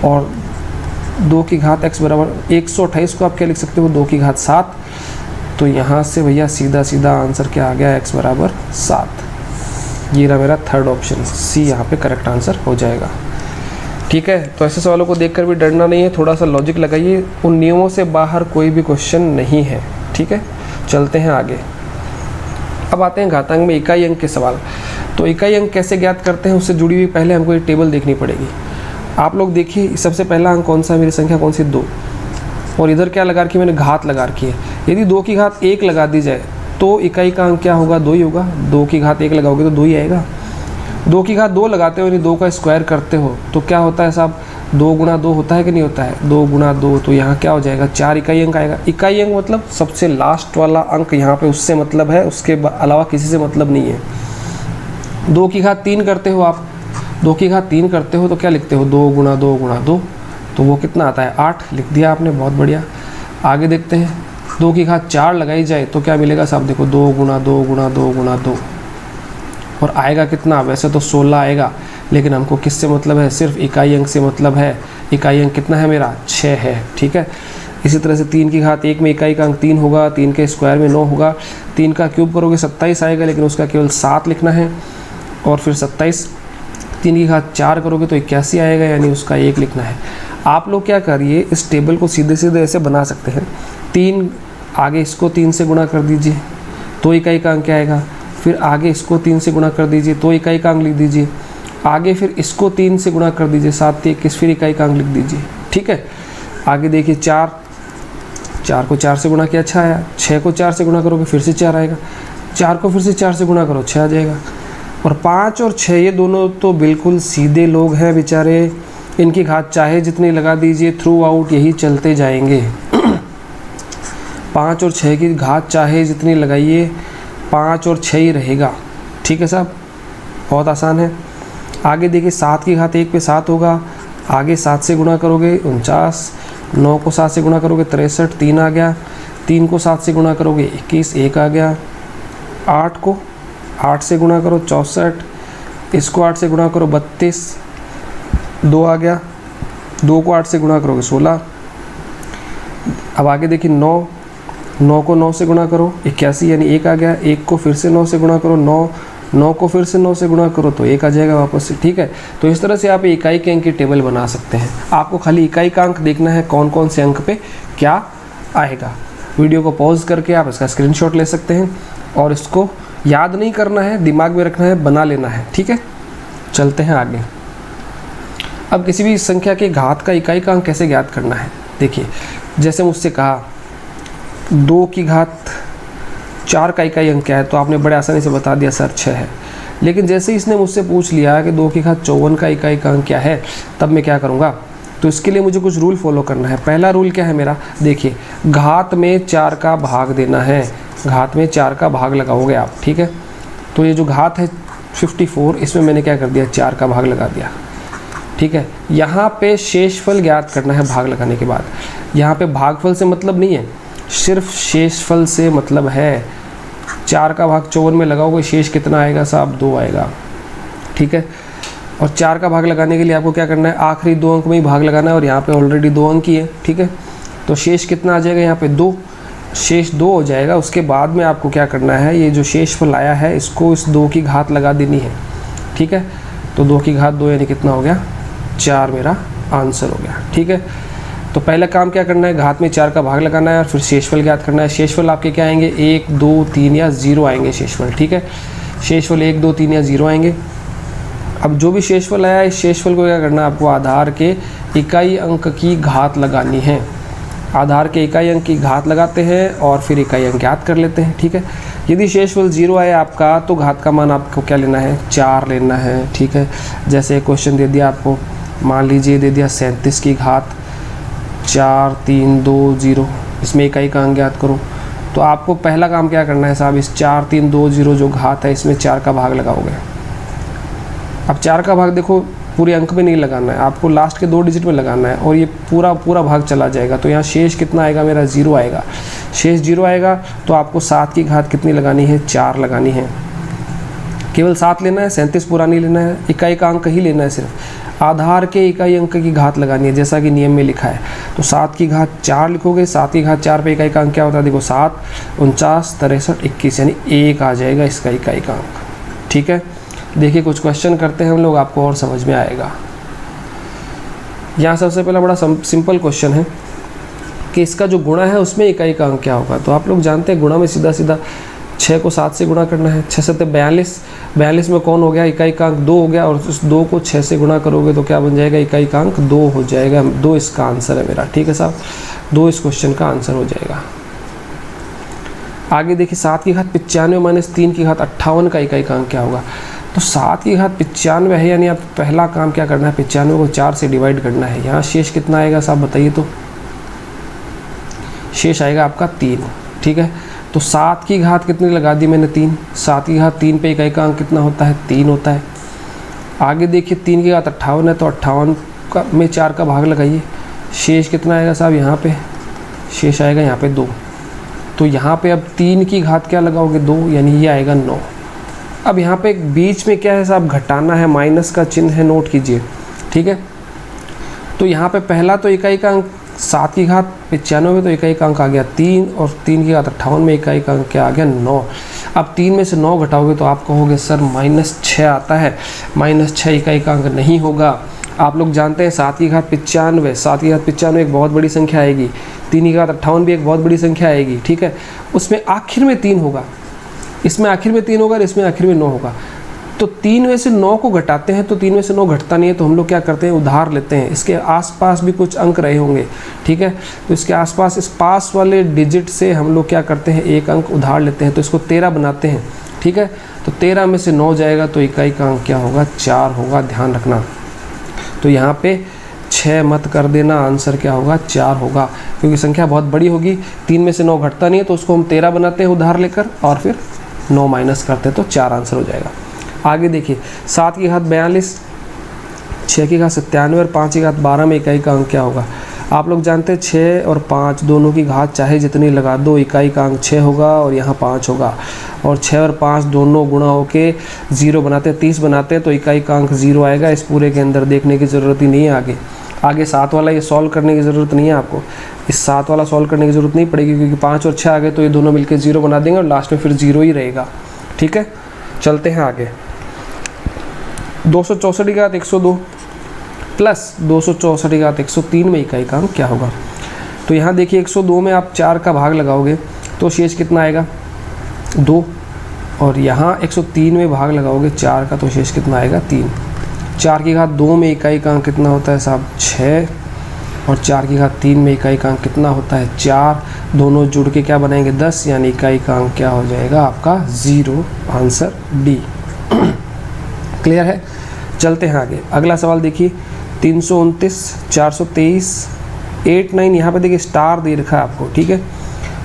S1: और 2 की घात x बराबर 128 को आप क्या लिख सकते हो, 2 की घात 7। तो यहाँ से भैया सीधा सीधा आंसर क्या आ गया, x बराबर 7। ये रहा मेरा थर्ड ऑप्शन, सी यहाँ पे करेक्ट आंसर हो जाएगा, ठीक है। तो ऐसे सवालों को देखकर भी डरना नहीं है, थोड़ा सा लॉजिक लगाइए, उन नियमों से बाहर कोई भी क्वेश्चन नहीं है, ठीक है। चलते हैं आगे। अब आते हैं घातांक में इकाई अंक के सवाल। तो इकाई अंक कैसे ज्ञात करते हैं, उससे जुड़ी हुई पहले हमको ये टेबल देखनी पड़ेगी। आप लोग देखिए सबसे पहला अंक कौन सा है, मेरी संख्या कौन सी, 2, और इधर क्या लगा रखी है, मैंने घात लगा रखी है। यदि 2 की घात 1 लगा दी जाए तो इकाई का अंक क्या होगा, 2 ही होगा। 2 की घात 1 लगाओगे तो 2 ही आएगा। 2 की घात 2 लगाते हो, यानी 2 का स्क्वायर करते हो तो क्या होता है साहब, 2 गुणा 2 होता है कि नहीं होता है, 2 गुणा 2, तो यहाँ क्या हो जाएगा, 4 इकाई अंक आएगा। इकाई अंक मतलब सबसे लास्ट वाला अंक यहाँ पे, उससे मतलब है, उसके अलावा किसी से मतलब नहीं है। 2 की घात 3 करते हो आप, 2 की घात 3 करते हो तो क्या लिखते हो, 2 गुणा 2 गुणा 2, तो वो कितना आता है, 8 लिख दिया आपने, बहुत बढ़िया। आगे देखते हैं, 2 की घात 4 लगाई जाए तो क्या मिलेगा साहब, देखो 2 गुना 2 गुना 2 गुना 2, और आएगा कितना, वैसे तो 16 आएगा, लेकिन हमको किससे मतलब है, सिर्फ इकाई अंक से मतलब है। इकाई अंक कितना है मेरा, 6 है, ठीक है। इसी तरह से 3 की घात 1 में इकाई का अंक 3 होगा, 3 के स्क्वायर में 9 होगा, 3 का क्यूब करोगे 27 आएगा, लेकिन उसका केवल 7 लिखना है, और फिर 27, 3 की घात 4 करोगे तो 81 आएगा, यानी उसका 1 लिखना है। आप लोग क्या करिए, इस टेबल को सीधे सीधे ऐसे बना सकते हैं, 3 आगे इसको 3 से गुणा कर दीजिए तो इकाई का अंक क्या आएगा, फिर आगे इसको 3 से गुणा कर दीजिए तो इकाई का अंक लिख दीजिए, आगे फिर इसको 3 से गुणा कर दीजिए, 7 3 21, फिर इकाई का अंक लिख दीजिए, ठीक है। आगे देखिए 4 को 4 से गुणा किया 6 आया, 6 को 4 से गुणा करोगे फिर से 4 आएगा, 4 को फिर से 4 से गुणा करो 6 आ जाएगा। और 5 और 6 ये दोनों तो बिल्कुल सीधे लोग हैं बेचारे, इनकी घात चाहे जितनी लगा दीजिए थ्रू आउट यही चलते जाएंगे। 5 और 6 की घात चाहे जितनी लगाइए 5 और 6 ही रहेगा, ठीक है साहब, बहुत आसान है। आगे देखिए 7 की घात 1 पे 7 होगा, आगे 7 से गुणा करोगे 49, 9 को 7 से गुणा करोगे 63, 3 आ गया, 3 को 7 से गुणा करोगे 21, 1 आ गया, 8 को 8 से गुणा करो 64, इसको 8 से गुणा करो 32, 2 आ गया, 2 को 8 से गुणा करोगे 16। अब आगे देखिए 9 को 9 से गुणा करो 81, यानी 1 आ गया, 1 को फिर से 9 से गुणा करो 9 को फिर से 9 से गुणा करो तो 1 आ जाएगा वापस से, ठीक है। तो इस तरह से आप इकाई के अंक की टेबल बना सकते हैं। आपको खाली इकाई का अंक देखना है, कौन कौन से अंक पे क्या आएगा। वीडियो को पॉज करके आप इसका स्क्रीनशॉट ले सकते हैं, और इसको याद नहीं करना है, दिमाग में रखना है, बना लेना है, ठीक है। चलते हैं आगे। अब किसी भी संख्या की घात का इकाई का अंक कैसे ज्ञात करना है, देखिए जैसे मुझसे कहा 2 की घात 4 का इकाई अंक क्या है, तो आपने बड़े आसानी से बता दिया सर 6 है। लेकिन जैसे ही इसने मुझसे पूछ लिया कि 2 की घात 54 का इकाई का अंक क्या है, तब मैं क्या करूँगा, तो इसके लिए मुझे कुछ रूल फॉलो करना है। पहला रूल क्या है मेरा, देखिए घात में 4 का भाग देना है, घात में 4 का भाग लगाओगे आप, ठीक है। तो ये जो घात है 54, इसमें मैंने क्या कर दिया, 4 का भाग लगा दिया, ठीक है। यहाँ पे शेषफल ज्ञात करना है भाग लगाने के बाद। यहाँ पे भागफल से मतलब नहीं है, सिर्फ शेषफल से मतलब है। 4 का भाग 54 में लगाओगे, शेष कितना आएगा साहब, 2 आएगा, ठीक है। और 4 का भाग लगाने के लिए आपको क्या करना है, आखिरी 2 अंक में ही भाग लगाना है, और यहाँ पे ऑलरेडी 2 अंक ही है, ठीक है। तो शेष कितना आ जाएगा, यहाँ पे 2, शेष 2 हो जाएगा। उसके बाद में आपको क्या करना है, ये जो शेषफल आया है इसको इस 2 की घात लगा देनी है, ठीक है। तो 2 की घात 2 यानी कितना हो गया, 4 मेरा आंसर हो गया, ठीक है। तो पहला काम क्या करना है, घात में 4 का भाग लगाना है और फिर शेषफल ज्ञात करना है। शेषफल आपके क्या आएंगे, 1 2 3 या 0 आएंगे शेषफल, ठीक है। शेषफल 1 2 3 या 0 आएंगे। अब जो भी शेषफल आया, इस शेषफल को क्या करना है, आपको आधार के इकाई अंक की घात लगानी है। आधार के इकाई अंक की घात लगाते हैं और फिर इकाई अंक ज्ञात कर लेते हैं, ठीक है। यदि शेषफल 0 आया आपका, तो घात का मान आपको क्या लेना है, 4 लेना है, ठीक है। जैसे क्वेश्चन दे दिया आपको, मान लीजिए दे दिया 37 की घात 4 3 2 0, इसमें इकाई का अंक ज्ञात करो। तो आपको पहला काम क्या करना है साहब, इस 4 3 2 0 जो घात है इसमें 4 का भाग लगाओगे। अब 4 का भाग देखो पूरे अंक में नहीं लगाना है, आपको लास्ट के 2 डिजिट में लगाना है, और ये पूरा भाग चला जाएगा। तो यहाँ शेष कितना आएगा मेरा, 0 आएगा। शेष 0 आएगा तो आपको 7 की घात कितनी लगानी है, 4 लगानी है। केवल 7 लेना है, 37 पूरा नहीं लेना है, इकाई का अंक ही लेना है सिर्फ। आधार के इकाई अंक की घात लगानी है जैसा कि नियम में लिखा है। तो 7 की घात 4 लिखोगे, 7 की घात 4 पे इकाई का अंक क्या होता है, देखो 7 49 63 21, यानी 1 आ जाएगा इसका इकाई का अंक, ठीक है। देखिए कुछ क्वेश्चन करते हैं हम लोग, आपको और समझ में आएगा। यहाँ सबसे पहला बड़ा सिंपल क्वेश्चन है कि इसका जो गुणा है उसमें इकाई का अंक क्या होगा। तो आप लोग जानते हैं गुणा में सीधा 6 को 7 से गुणा करना है। 6 7 42, 42 में कौन हो गया, इकाई का अंक 2 हो गया, और उस 2 को 6 से गुणा करोगे तो क्या बन जाएगा, इकाई का अंक 2 हो जाएगा। 2 इसका आंसर है मेरा, ठीक है साहब, 2 इस क्वेश्चन का आंसर हो जाएगा। आगे देखिए 7 की घात 95 माइनस 3 की घात 58 का इकाई का अंक क्या होगा। तो 7 की घात 95 है, यानी आप पहला काम क्या करना है, 95 को 4 से डिवाइड करना है। यहाँ शेष कितना आएगा साहब बताइए, तो शेष आएगा आपका 3, ठीक है। तो 7 की घात कितनी लगा दी मैंने, 3। 7 की घात 3 पे इकाई का अंक कितना होता है, 3 होता है। आगे देखिए 3 की घात 58 है, तो 58 में 4 का भाग लगाइए, शेष कितना आएगा साहब यहाँ पे शेष आएगा यहाँ पे 2। तो यहाँ पे अब 3 की घात क्या लगाओगे 2, यानी ये आएगा 9। अब यहाँ पे बीच में क्या है साहब, घटाना है, माइनस का चिन्ह है, नोट कीजिए, ठीक है। तो यहाँ पे पहला तो इकाई का अंक 7 की घात 95, तो इकाई का अंक आ गया 3, और 3 की घात 58 में इकाई का अंक क्या आ गया 9। अब 3 में से 9 घटाओगे तो आप कहोगे सर -6 आता है, -6 इकाई का अंक नहीं होगा। आप लोग जानते हैं 7 की घात 95, 7 की घात 95 एक बहुत बड़ी संख्या आएगी, 3 की घात 58 भी एक बहुत बड़ी संख्या आएगी, ठीक है। उसमें आखिर में 3 होगा, इसमें आखिर में 3 होगा और इसमें आखिर में 9 होगा। तो 3 में से 9 को घटाते हैं तो 3 में से 9 घटता नहीं है, तो हम लोग क्या करते हैं, उधार लेते हैं। इसके आसपास भी कुछ अंक रहे होंगे, ठीक है, तो इसके आसपास इस पास वाले डिजिट से हम लोग क्या करते हैं, एक अंक उधार लेते हैं, तो इसको 13 बनाते हैं, ठीक है। तो 13 में से 9 जाएगा तो इकाई का अंक क्या होगा, 4 होगा, ध्यान रखना। तो यहाँ पे 6 मत कर देना, आंसर क्या होगा 4 होगा, क्योंकि संख्या बहुत बड़ी होगी। 3 में से 9 घटता नहीं है तो उसको हम 13 बनाते हैं उधार लेकर, और फिर 9 माइनस करते हैं, तो 4 आंसर हो जाएगा। आगे देखिए, 7 की घात 42, 6 की घात 97 और 5 की घात 12 में इकाई का अंक क्या होगा। आप लोग जानते हैं 6 और 5 दोनों की घात चाहे जितनी लगा दो, इकाई का अंक 6 होगा और यहाँ 5 होगा, और 6 और 5 दोनों गुणा होके 0 बनाते हैं, 30 बनाते हैं, तो इकाई का अंक 0 आएगा। इस पूरे के अंदर देखने की ज़रूरत ही नहीं है। आगे 7 वाला ये सॉल्व करने की ज़रूरत नहीं है आपको, इस 7 वाला सॉल्व करने की ज़रूरत नहीं पड़ेगी, क्योंकि 5 और 6 आ गए तो ये दोनों मिलकर 0 बना देंगे और लास्ट में फिर 0 ही रहेगा, ठीक है। चलते हैं आगे। 264 की घात 102 प्लस 264 की घात 103 में इकाई का अंक क्या होगा। तो यहाँ देखिए 102 में आप 4 का भाग लगाओगे तो शेष कितना आएगा 2, और यहाँ 103 में भाग लगाओगे 4 का तो शेष कितना आएगा 3। 4 की घात 2 में इकाई का अंक कितना होता है साहब 6, और 4 की घात 3 में इकाई का अंक कितना होता है 4। दोनों जुड़ के क्या बनाएंगे 10, यानी इकाई का अंक क्या हो जाएगा आपका 0, आंसर डी। क्लियर है। चलते हैं आगे। अगला सवाल देखिए, 329, 423, 89, यहाँ पे देखिए स्टार दे रखा है आपको, ठीक है,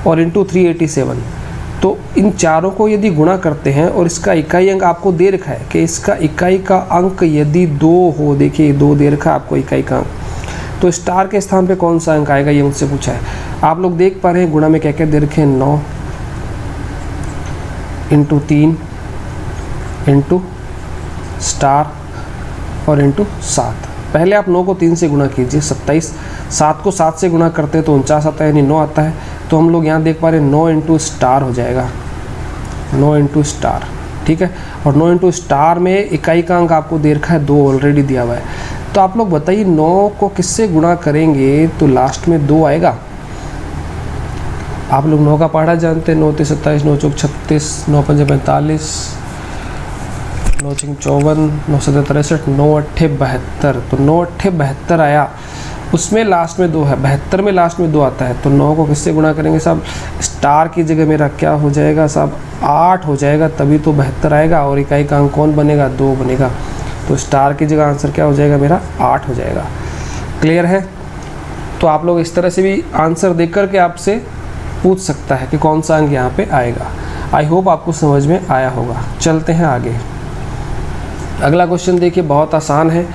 S1: और इंटू 387। तो इन चारों को यदि गुणा करते हैं और इसका इकाई अंक आपको दे रखा है कि इसका इकाई का अंक यदि 2 हो, देखिए 2 दे रखा है आपको इकाई का अंक, तो स्टार के स्थान पे कौन सा अंक आएगा, ये मुझसे पूछा है। आप लोग देख पा रहे हैं गुणा में क्या क्या दे रखे हैं, 9 इंटू 3 इंटू स्टार और इंटू 7। पहले आप 9 को 3 से गुणा कीजिए 27, 7 को 7 से गुणा करते हैं तो 49 आता है, यानी 9 आता है। तो हम लोग यहाँ देख पा रहे हैं 9 इंटू स्टार हो जाएगा, 9 इंटू स्टार, ठीक है। और 9 इंटू स्टार में इकाई का अंक आपको दे रखा है 2, ऑलरेडी दिया हुआ है। तो आप लोग बताइए 9 को किससे गुणा करेंगे तो लास्ट में 2 आएगा। आप लोग 9 का पहाड़ा जानते हैं, 9 3 27, 9 चौक 36, 9 5 45, 9 6 54, 9 7 63, 9 8 72। तो 9 8 72 आया, उसमें लास्ट में 2 है, 72 में लास्ट में 2 आता है। तो 9 को किससे गुणा करेंगे साहब, स्टार की जगह मेरा क्या हो जाएगा साहब 8 हो जाएगा, तभी तो 72 आएगा। और इकाई का अंक कौन बनेगा 2 बनेगा, तो स्टार की जगह आंसर क्या हो जाएगा मेरा 8 हो जाएगा। क्लियर है। तो आप लोग इस तरह से भी आंसर देख कर के आपसे पूछ सकता है कि कौन सा अंक यहाँ पे आएगा। आई होप आपको समझ में आया होगा। चलते हैं आगे। अगला क्वेश्चन देखिए, बहुत आसान है।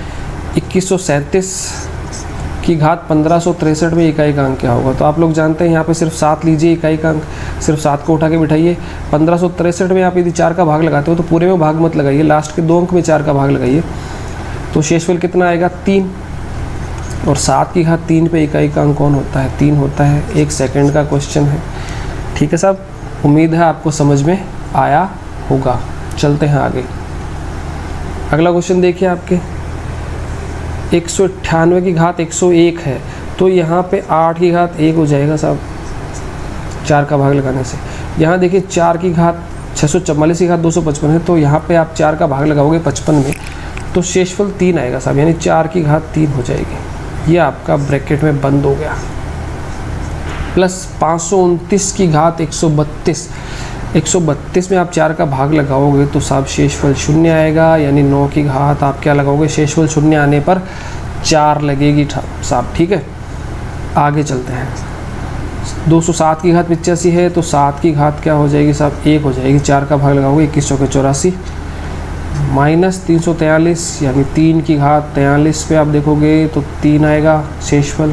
S1: 2137 की घात 1563 में इकाई का अंक क्या होगा। तो आप लोग जानते हैं यहाँ पे सिर्फ 7 लीजिए, इकाई का अंक सिर्फ 7 को उठा के बिठाइए। 1563 में आप यदि 4 का भाग लगाते हो तो पूरे में भाग मत लगाइए, लास्ट के 2 अंक में 4 का भाग लगाइए। तो शेषफल कितना आएगा 3, और 7 की घात 3 पे इकाई का अंक कौन होता है 3 होता है। 1 सेकंड का क्वेश्चन है, ठीक है साहब। उम्मीद है आपको समझ में आया होगा। चलते हैं आगे। अगला क्वेश्चन देखिए आपके, 198 की घात 101 है, तो यहाँ पे 8 की घात 1 हो जाएगा साहब 4 का भाग लगाने से। यहाँ देखिए 4 की घात 644 की घात 255 है, तो यहाँ पे आप 4 का भाग लगाओगे 55 में, तो शेषफल 3 आएगा साहब, यानी 4 की घात 3 हो जाएगी। ये आपका ब्रैकेट में बंद हो गया। प्लस 529 की घात 132, 132 में आप 4 का भाग लगाओगे तो साहब शेषफल 0 आएगा, यानी 9 की घात आप क्या लगाओगे, शेषफल 0 आने पर 4 लगेगी साहब, ठीक है। आगे चलते हैं। 207 की घात 85 है, तो 7 की घात क्या हो जाएगी साहब 1 हो जाएगी। 4 का भाग लगाओगे 21 चौके 84, माइनस 343, यानी 3 की घात 43 पे आप देखोगे तो 3 आएगा शेषफल।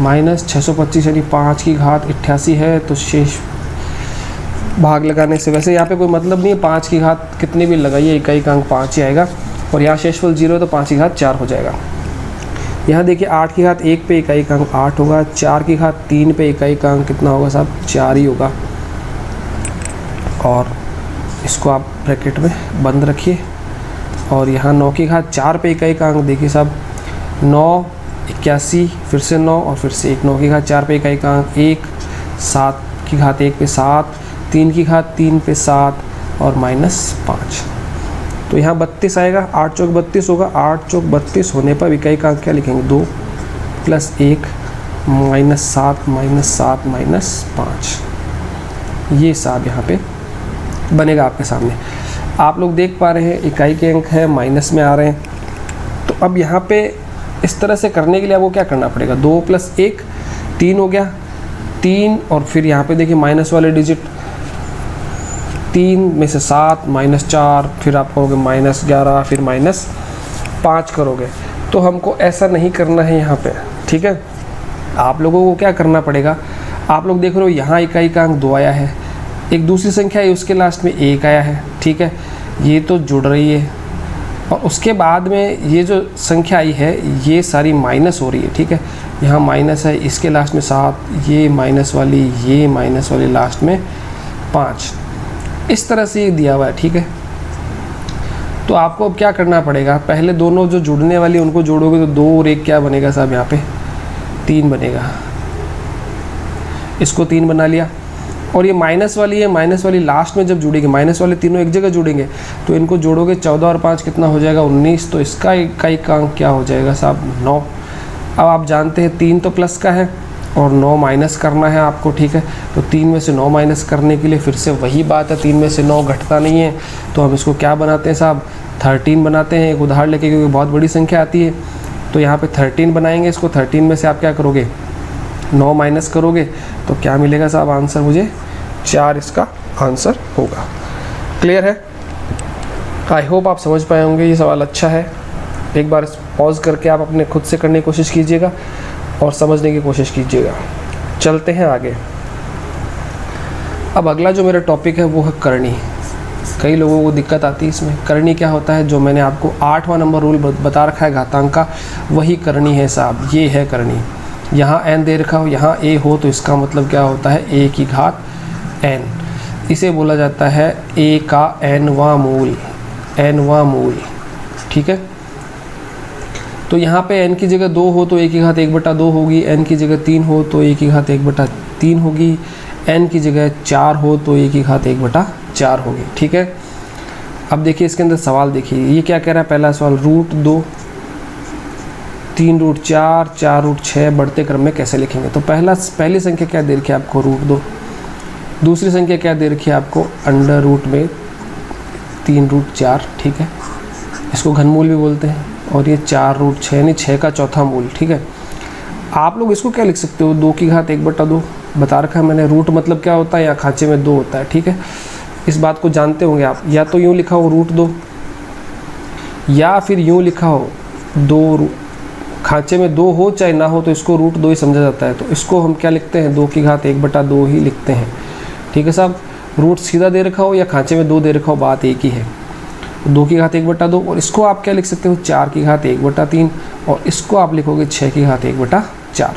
S1: माइनस 625 यानी 5 की घात 88 है, तो शेष भाग लगाने से, वैसे यहाँ पे कोई मतलब नहीं है, 5 की घात कितने भी लगाइए इकाई का अंक 5 ही आएगा, और यहाँ शेषफल 0 है तो 5 की घात 4 हो जाएगा। यहाँ देखिए 8 की घात 1 पे इकाई का अंक 8 होगा, 4 की घात 3 पे इकाई का अंक कितना होगा साहब, 4 ही होगा, और इसको आप ब्रैकेट में बंद रखिए। और यहाँ 9 की घात 4 पे इकाई का अंक देखिए साहब 9, 81, फिर से 9 और फिर से 1, 9 की घात 4 पे इकाई का अंक 1, 7 की घात 1 पे 7, 3 की घात 3 पे 7 और -5, तो यहाँ 32 आएगा। 8 चौक 32 होगा, 8 चौक 32 होने पर इकाई का अंक क्या लिखेंगे, 2 + 1 -7 -7 -5, ये साहब यहाँ पे बनेगा आपके सामने। आप लोग देख पा रहे हैं इकाई के अंक हैं माइनस में आ रहे हैं, तो अब यहाँ पे इस तरह से करने के लिए आपको क्या करना पड़ेगा, 2 + 1 3 हो गया, 3 और फिर यहाँ पे देखिए माइनस वाले डिजिट, 3 में से 7 -4, फिर आप करोगे -11, फिर -5 करोगे। तो हमको ऐसा नहीं करना है यहाँ पे, ठीक है। आप लोगों को क्या करना पड़ेगा, आप लोग देख रहे हो यहाँ इकाई का अंक 2 आया है, एक दूसरी संख्या है उसके लास्ट में 1 आया है, ठीक है, ये तो जुड़ रही है, और उसके बाद में ये जो संख्या आई है ये सारी माइनस हो रही है, ठीक है, यहाँ माइनस है, इसके लास्ट में 7, ये माइनस वाली लास्ट में 5, इस तरह से ये दिया हुआ है, ठीक है। तो आपको अब क्या करना पड़ेगा, पहले दोनों जो जुड़ने वाली उनको जोड़ोगे तो 2 और 1 क्या बनेगा साहब, यहाँ पे 3 बनेगा, इसको 3 बना लिया। और ये माइनस वाली है, माइनस वाली लास्ट में जब जुड़ेगी, माइनस वाले तीनों एक जगह जुड़ेंगे तो इनको जोड़ोगे 14 और 5 कितना हो जाएगा, 19, तो इसका इकाई का अंक क्या हो जाएगा साहब, 9। अब आप जानते हैं 3 तो प्लस का है और 9 माइनस करना है आपको, ठीक है, तो 3 में से 9 माइनस करने के लिए फिर से वही बात है, 3 में से 9 घटता नहीं है, तो हम इसको क्या बनाते हैं साहब, 13 बनाते हैं, एक उदाहरण लेके, क्योंकि बहुत बड़ी संख्या आती है, तो यहाँ पे 13 बनाएंगे इसको। 13 में से आप क्या करोगे, 9 माइनस करोगे तो क्या मिलेगा साहब आंसर, मुझे 4 इसका आंसर होगा। क्लियर है, आई होप आप समझ पाए होंगे, ये सवाल अच्छा है। एक बार पॉज करके आप अपने खुद से करने की कोशिश कीजिएगा और समझने की कोशिश कीजिएगा। चलते हैं आगे। अब अगला जो मेरा टॉपिक है वो है करनी। कई लोगों को दिक्कत आती है इसमें। करनी क्या होता है, जो मैंने आपको 8वां नंबर रूल बता रखा है घातांक का, वही करनी है साहब, ये है करनी। यहाँ n दे रखा हो, यहाँ a हो, तो इसका मतलब क्या होता है, a की घात n। इसे बोला जाता है a का nवां मूल, ठीक है। तो यहाँ पे n की जगह 2 हो तो a की घात 1/2 होगी, n की जगह 3 हो तो a की घात 1/3 होगी, n की जगह 4 हो तो a की घात 1/4 होगी, ठीक है। अब देखिए इसके अंदर सवाल देखिए, ये क्या कह रहा है, पहला सवाल √2, 3√4, 4√6 बढ़ते क्रम में कैसे लिखेंगे। तो पहली संख्या क्या दे रखी है आपको, √2। दूसरी संख्या क्या दे रखी है आपको, अंडर रूट में 3√4, ठीक है, इसको घनमूल भी बोलते हैं। और ये 4√6 यानी 6 का चौथा मूल, ठीक है। आप लोग इसको क्या लिख सकते हो, 2 की घात 1/2 बता रखा है मैंने। रूट मतलब क्या होता है, या खांचे में 2 होता है, ठीक है, इस बात को जानते होंगे आप। या तो यूँ लिखा हो √2, या फिर यूँ लिखा हो 2, खांचे में 2 हो चाहे ना हो तो इसको √2 ही समझा जाता है। तो इसको हम क्या लिखते हैं, 2 की घात 1/2 ही लिखते हैं, ठीक है साहब। रूट सीधा दे रखा हो या खांचे में 2 दे रखा हो, बात एक ही है। 2 की घात 1/2, और इसको आप क्या लिख सकते हो, 4 की घात 1/3, और इसको आप लिखोगे 6 की घात 1/4।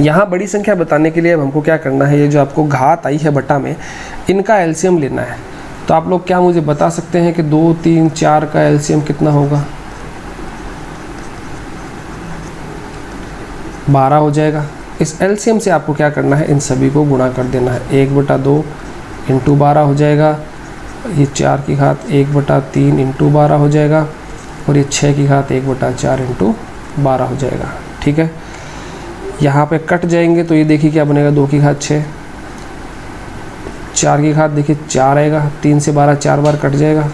S1: यहाँ बड़ी संख्या बताने के लिए अब हमको क्या करना है, ये जो आपको घात आई है बटा में, इनका एलसीएम लेना है। तो आप लोग क्या मुझे बता सकते हैं कि 2, 3, 4 का एलसीएम कितना होगा, 12 हो जाएगा। इस एलसीएम से आपको क्या करना है, इन सभी को गुणा कर देना है। 1/2 × 12 हो जाएगा, ये 4 की घात 1/3 × 12 हो जाएगा, और ये 6 की घात 1/4 × 12 हो जाएगा, ठीक है। यहाँ पे कट जाएंगे तो ये देखिए क्या बनेगा, 2 की घात 6, 4 की घात देखिए 4 आएगा, 3 से 12 4 बार कट जाएगा,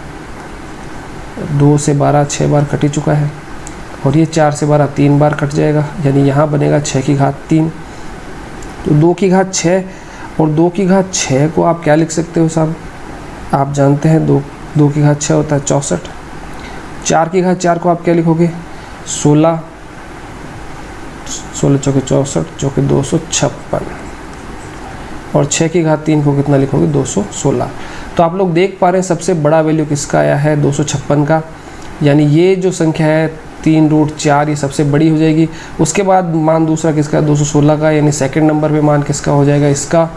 S1: 2 से 12 6 बार कट ही चुका है, और ये 4 से 12 3 बार कट जाएगा, यानी यहाँ बनेगा 6 की घात 3। तो 2 की घात 6 और 2 की घात 6 को आप क्या लिख सकते हो साहब, आप जानते हैं 2 की घात 6 होता है 64। 4 की घात 4 को आप क्या लिखोगे, 16। 16 चौके 64 चौके 256 और 6 की घात 3 को कितना लिखोगे 216। तो आप लोग देख पा रहे हैं सबसे बड़ा वैल्यू किसका आया है 256 का, यानी ये जो संख्या है 3√4 ये सबसे बड़ी हो जाएगी। उसके बाद मान दूसरा किसका 216 का, यानी सेकंड नंबर पे मान किसका हो जाएगा इसका,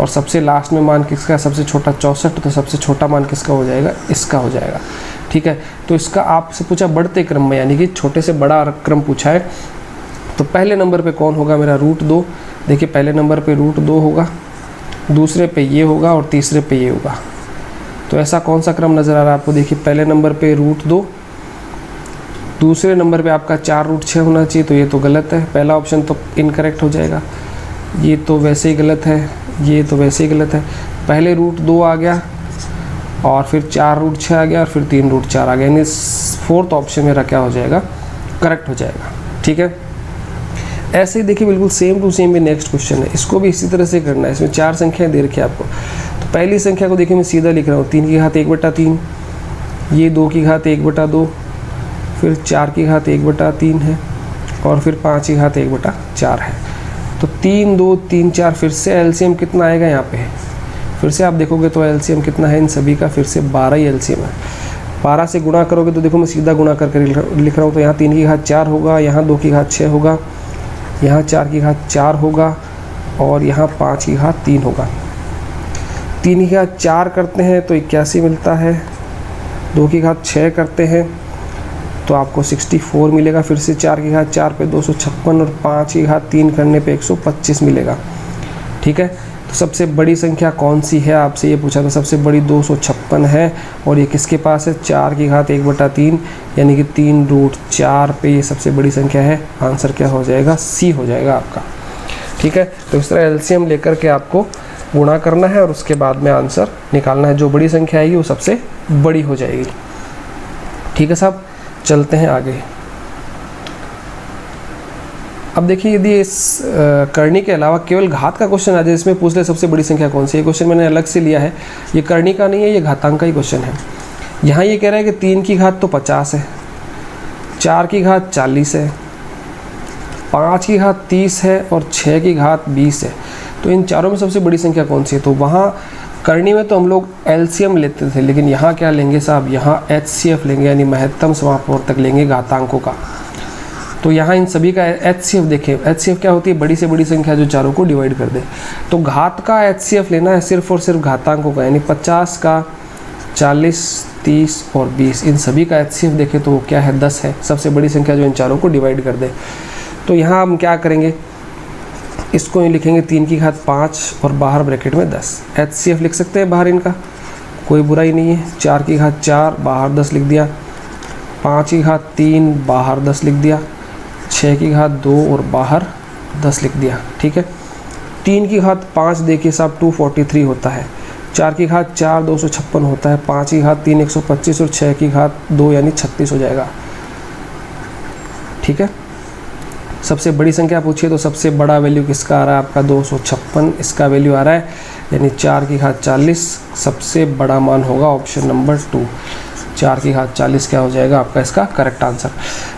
S1: और सबसे लास्ट में मान किसका सबसे छोटा 64, तो सबसे छोटा मान किसका हो जाएगा इसका हो जाएगा। ठीक है, तो इसका आपसे पूछा बढ़ते क्रम में, यानी कि छोटे से बड़ा क्रम पूछा है। तो पहले नंबर पे कौन होगा मेरा √2, देखिए पहले नंबर पे √2 होगा, दूसरे पे ये होगा और तीसरे पे ये होगा। तो ऐसा कौन सा क्रम नज़र आ रहा है आपको, देखिए पहले नंबर पे √2, दूसरे नंबर पे आपका 4√6 होना चाहिए, तो ये तो गलत है, पहला ऑप्शन तो इनकरेक्ट हो जाएगा। ये तो वैसे ही गलत है, ये तो वैसे ही गलत है। पहले √2 आ गया और फिर 4√6 आ गया और फिर 3√4 आ गया, यानी फोर्थ ऑप्शन मेरा क्या हो जाएगा करेक्ट हो जाएगा। ठीक है, ऐसे ही देखिए बिल्कुल सेम टू सेम भी नेक्स्ट क्वेश्चन है, इसको भी इसी तरह से करना है। इसमें 4 संख्याएं दे रखी है आपको। तो पहली संख्या को देखिए मैं सीधा लिख रहा हूँ, 3 की घात 1/3, ये 2 की घात 1/2, फिर 4 की घात 1/3 है और फिर 5 की घात 1/4 है। तो 3 2 3 4 फिर से एलसीएम कितना आएगा यहाँ पे, फिर से आप देखोगे तो एलसीएम कितना है इन सभी का, फिर से 12 ही एलसीएम है। 12 से गुणा करोगे तो देखो मैं सीधा गुणा करके लिख रहा हूँ, तो यहाँ 3 की घात 4 होगा, यहाँ 2 की घात 6 होगा, यहाँ 4 की घात 4 होगा और यहाँ 5 की घात 3 होगा। 3 की घात 4 करते हैं तो 81 मिलता है, 2 की घात 6 करते हैं तो आपको 64 मिलेगा, फिर से 4 की घात 4 पे 256 और 5 की घात 3 करने पे 125 मिलेगा। ठीक है, तो सबसे बड़ी संख्या कौन सी है आपसे ये पूछा था, सबसे बड़ी 256 है और ये किसके पास है 4 की घात 1/3, यानी कि 3√4 पे ये सबसे बड़ी संख्या है। आंसर क्या हो जाएगा सी हो जाएगा आपका। ठीक है, तो इस तरह एलसीएम लेकर के आपको गुणा करना है और उसके बाद में आंसर निकालना है, जो बड़ी संख्या आएगी वो सबसे बड़ी हो जाएगी। ठीक है साहब, चलते हैं आगे। अब देखिए यदि इस करनी के अलावा केवल घात का क्वेश्चन आ जाए, इसमें पूछ ले सबसे बड़ी संख्या कौन सी है, ये क्वेश्चन मैंने अलग से लिया है, ये करनी का नहीं है, ये घातांक का ही क्वेश्चन है। यहाँ ये कह रहा है कि 3 की घात तो 50 है, 4 की घात 40 है, 5 की घात 30 है और 6 की घात 20 है। तो इन चारों में सबसे बड़ी संख्या कौन सी है, तो वहाँ करनी में तो हम लोग एलसीएम लेते थे, लेकिन यहाँ क्या लेंगे साहब, यहाँ एचसीएफ लेंगे, यानी महत्तम समापवर्तक लेंगे घातांकों का। तो यहाँ इन सभी का एचसीएफ देखें, एचसीएफ क्या होती है, बड़ी से बड़ी संख्या जो चारों को डिवाइड कर दे। तो घात का एचसीएफ लेना है सिर्फ और सिर्फ घातांकों का, यानी 50 का, 40, 30 और 20, इन सभी का एचसीएफ देखें तो वो क्या है 10 है, सबसे बड़ी संख्या जो इन चारों को डिवाइड कर दे। तो यहाँ हम क्या करेंगे, इसको ही लिखेंगे 3 की घात 5 और बाहर ब्रैकेट में 10, एचसीएफ लिख सकते हैं बाहर, इनका कोई बुराई नहीं है। 4 की घात 4 बाहर 10 लिख दिया, 5 की घात 3 बाहर 10 लिख दिया, 6 की घात 2 और बाहर 10 लिख दिया। ठीक है, 3 की घात 5 देखिए साहब 243 होता है, 4 की घात 4 256 होता है, 5 की घात 3 125 और 6 की घात 2 यानी 36 हो जाएगा। ठीक है, सबसे बड़ी संख्या पूछिए तो सबसे बड़ा वैल्यू किसका आ रहा है आपका 256, इसका वैल्यू आ रहा है, यानी 4 की घात 40 सबसे बड़ा मान होगा ऑप्शन नंबर 2। 4 की घात 40 क्या हो जाएगा आपका इसका करेक्ट आंसर।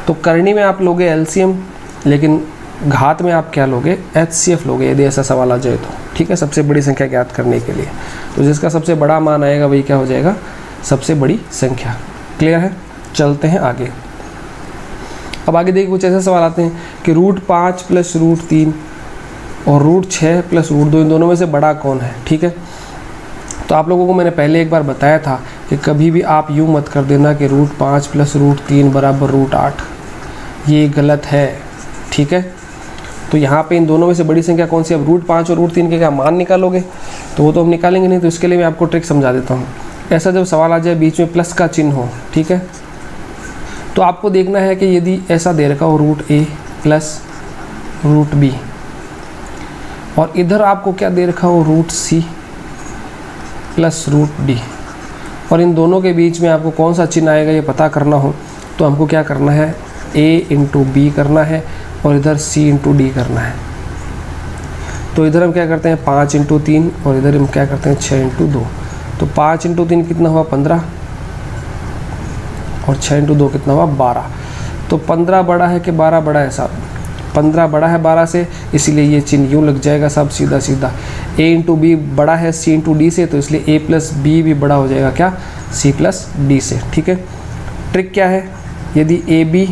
S1: तो करनी में आप लोगे एलसीएम, लेकिन घात में आप क्या लोगे एचसीएफ लोगे, यदि ऐसा सवाल आ जाए तो। ठीक है, सबसे बड़ी संख्या ज्ञात करने के लिए तो जिसका सबसे बड़ा मान आएगा वही क्या हो जाएगा सबसे बड़ी संख्या। क्लियर है, चलते हैं आगे। अब आगे देखिए कुछ ऐसे सवाल आते हैं कि √5 + √3 और √6 + √2 इन दोनों में से बड़ा कौन है। ठीक है, तो आप लोगों को मैंने पहले एक बार बताया था कि कभी भी आप यूँ मत कर देना कि √5 + √3 = √8, ये गलत है। ठीक है, तो यहाँ पे इन दोनों में से बड़ी संख्या कौन सी, अब √5 और √3 के क्या मान निकालोगे, तो वो तो हम निकालेंगे नहीं, तो इसके लिए मैं आपको ट्रिक समझा देता हूँ। ऐसा जब सवाल आ जाए बीच में प्लस का चिन्ह हो, ठीक है, तो आपको देखना है कि यदि ऐसा दे रखा हो √a + √b और इधर आपको क्या दे रखा हो √c + √d और इन दोनों के बीच में आपको कौन सा चिन्ह आएगा ये पता करना हो, तो हमको क्या करना है a × b करना है और इधर c × d करना है। तो इधर हम क्या करते हैं 5 × 3 और इधर हम क्या करते हैं 6 × 2। तो 5 × 3 कितना हुआ 15 और 6 × 2 कितना हुआ 12। तो 15 बड़ा है कि 12 बड़ा है साहब, 15 बड़ा है 12 से, इसीलिए ये चिन्ह यूँ लग जाएगा साहब सीधा सीधा। a इंटू बी बड़ा है c इंटू डी से, तो इसलिए a प्लस बी भी बड़ा हो जाएगा क्या, c प्लस डी से। ठीक है, ट्रिक क्या है, यदि ए बी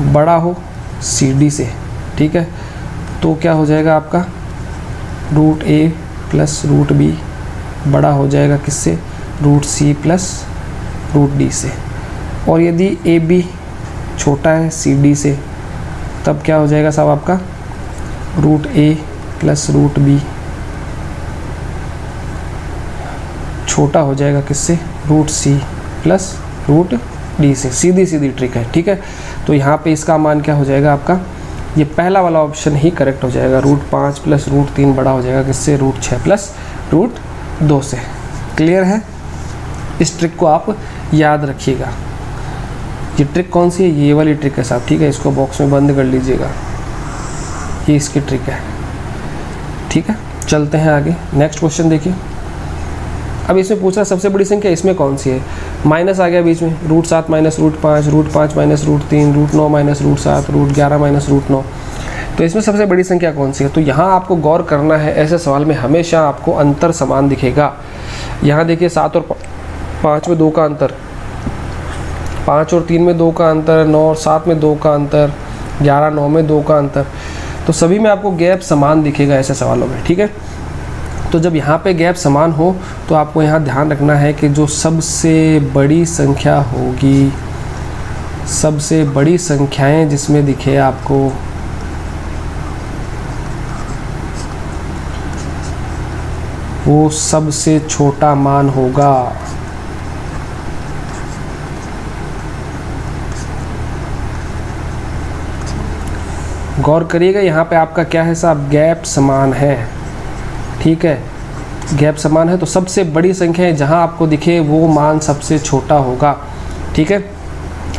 S1: बड़ा हो सी डी से, ठीक है, तो क्या हो जाएगा आपका root A plus root B बड़ा हो जाएगा किससे, root C plus root D से। और यदि ए बी छोटा है सी डी से, तब क्या हो जाएगा साहब आपका root A plus root B छोटा हो जाएगा किससे, root C plus root D से। सीधी सीधी ट्रिक है। ठीक है, तो यहाँ पे इसका मान क्या हो जाएगा आपका, ये पहला वाला ऑप्शन ही करेक्ट हो जाएगा। रूट 5 प्लस रूट 3 बड़ा हो जाएगा किससे, रूट 6 प्लस रूट 2 से। क्लियर है, इस ट्रिक को आप याद रखिएगा। ये ट्रिक कौन सी है, ये वाली ट्रिक है साहब। ठीक है, इसको बॉक्स में बंद कर लीजिएगा, ये इसकी ट्रिक है। ठीक है, चलते हैं आगे। नेक्स्ट क्वेश्चन देखिए। अब इसमें पूछा सबसे बड़ी संख्या इसमें कौन सी है, माइनस आ गया बीच में, root 7 minus root 5, root 5 minus root 3, root 9 minus root 7, root 11 minus root 9। तो इसमें सबसे बड़ी संख्या कौन सी है, तो यहाँ आपको गौर करना है। ऐसे सवाल में हमेशा आपको अंतर समान दिखेगा। यहाँ देखिए 7 और 5 में 2 का अंतर, 5 और 3 में 2 का अंतर, 9 और 7 में 2 का अंतर, 11 9 में 2 का अंतर। तो सभी में आपको गैप समान दिखेगा ऐसे सवालों में। ठीक है, तो जब यहाँ पे गैप समान हो तो आपको यहाँ ध्यान रखना है कि जो सबसे बड़ी संख्या होगी, सबसे बड़ी संख्याएं जिसमें दिखे आपको, वो सबसे छोटा मान होगा। गौर करिएगा, यहाँ पे आपका क्या है साहब, गैप समान है। ठीक है, गैप समान है तो सबसे बड़ी संख्या है जहाँ आपको दिखे वो मान सबसे छोटा होगा। ठीक है,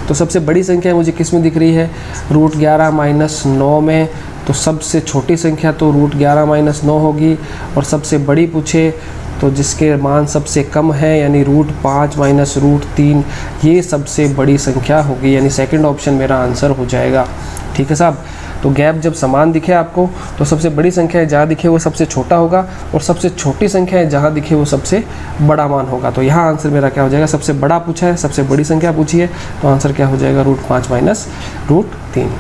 S1: तो सबसे बड़ी संख्या मुझे किस में दिख रही है, रूट 11 माइनस 9 में। तो सबसे छोटी संख्या तो रूट 11 माइनस 9 होगी, और सबसे बड़ी पूछे तो जिसके मान सबसे कम है यानी रूट 5 माइनस रूट 3, ये सबसे बड़ी संख्या होगी, यानी सेकंड ऑप्शन मेरा आंसर हो जाएगा। ठीक है साहब, तो गैप जब समान दिखे आपको तो सबसे बड़ी संख्या जहाँ दिखे वो सबसे छोटा होगा, और सबसे छोटी संख्या जहाँ दिखे वो सबसे बड़ा मान होगा। तो यहाँ आंसर मेरा क्या हो जाएगा, सबसे बड़ा पूछा है, सबसे बड़ी संख्या पूछी है, तो आंसर क्या हो जाएगा, रूट 5 माइनस रूट 3।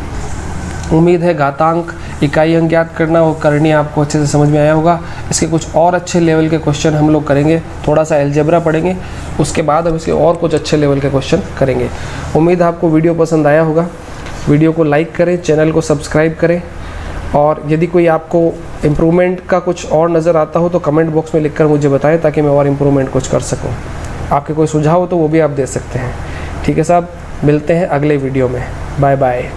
S1: उम्मीद है घातांक इकाई अंक ज्ञात करना और करनी आपको अच्छे से समझ में आया होगा। इसके कुछ और अच्छे लेवल के क्वेश्चन हम लोग करेंगे, थोड़ा सा अलजेब्रा पढ़ेंगे, उसके बाद हम इसके और कुछ अच्छे लेवल के क्वेश्चन करेंगे। उम्मीद है आपको वीडियो पसंद आया होगा। वीडियो को लाइक करें, चैनल को सब्सक्राइब करें, और यदि कोई आपको इम्प्रूवमेंट का कुछ और नज़र आता हो तो कमेंट बॉक्स में लिखकर मुझे बताएं, ताकि मैं और इम्प्रूवमेंट कुछ कर सकूं। आपके कोई सुझाव हो तो वो भी आप दे सकते हैं। ठीक है साहब, मिलते हैं अगले वीडियो में। Bye bye.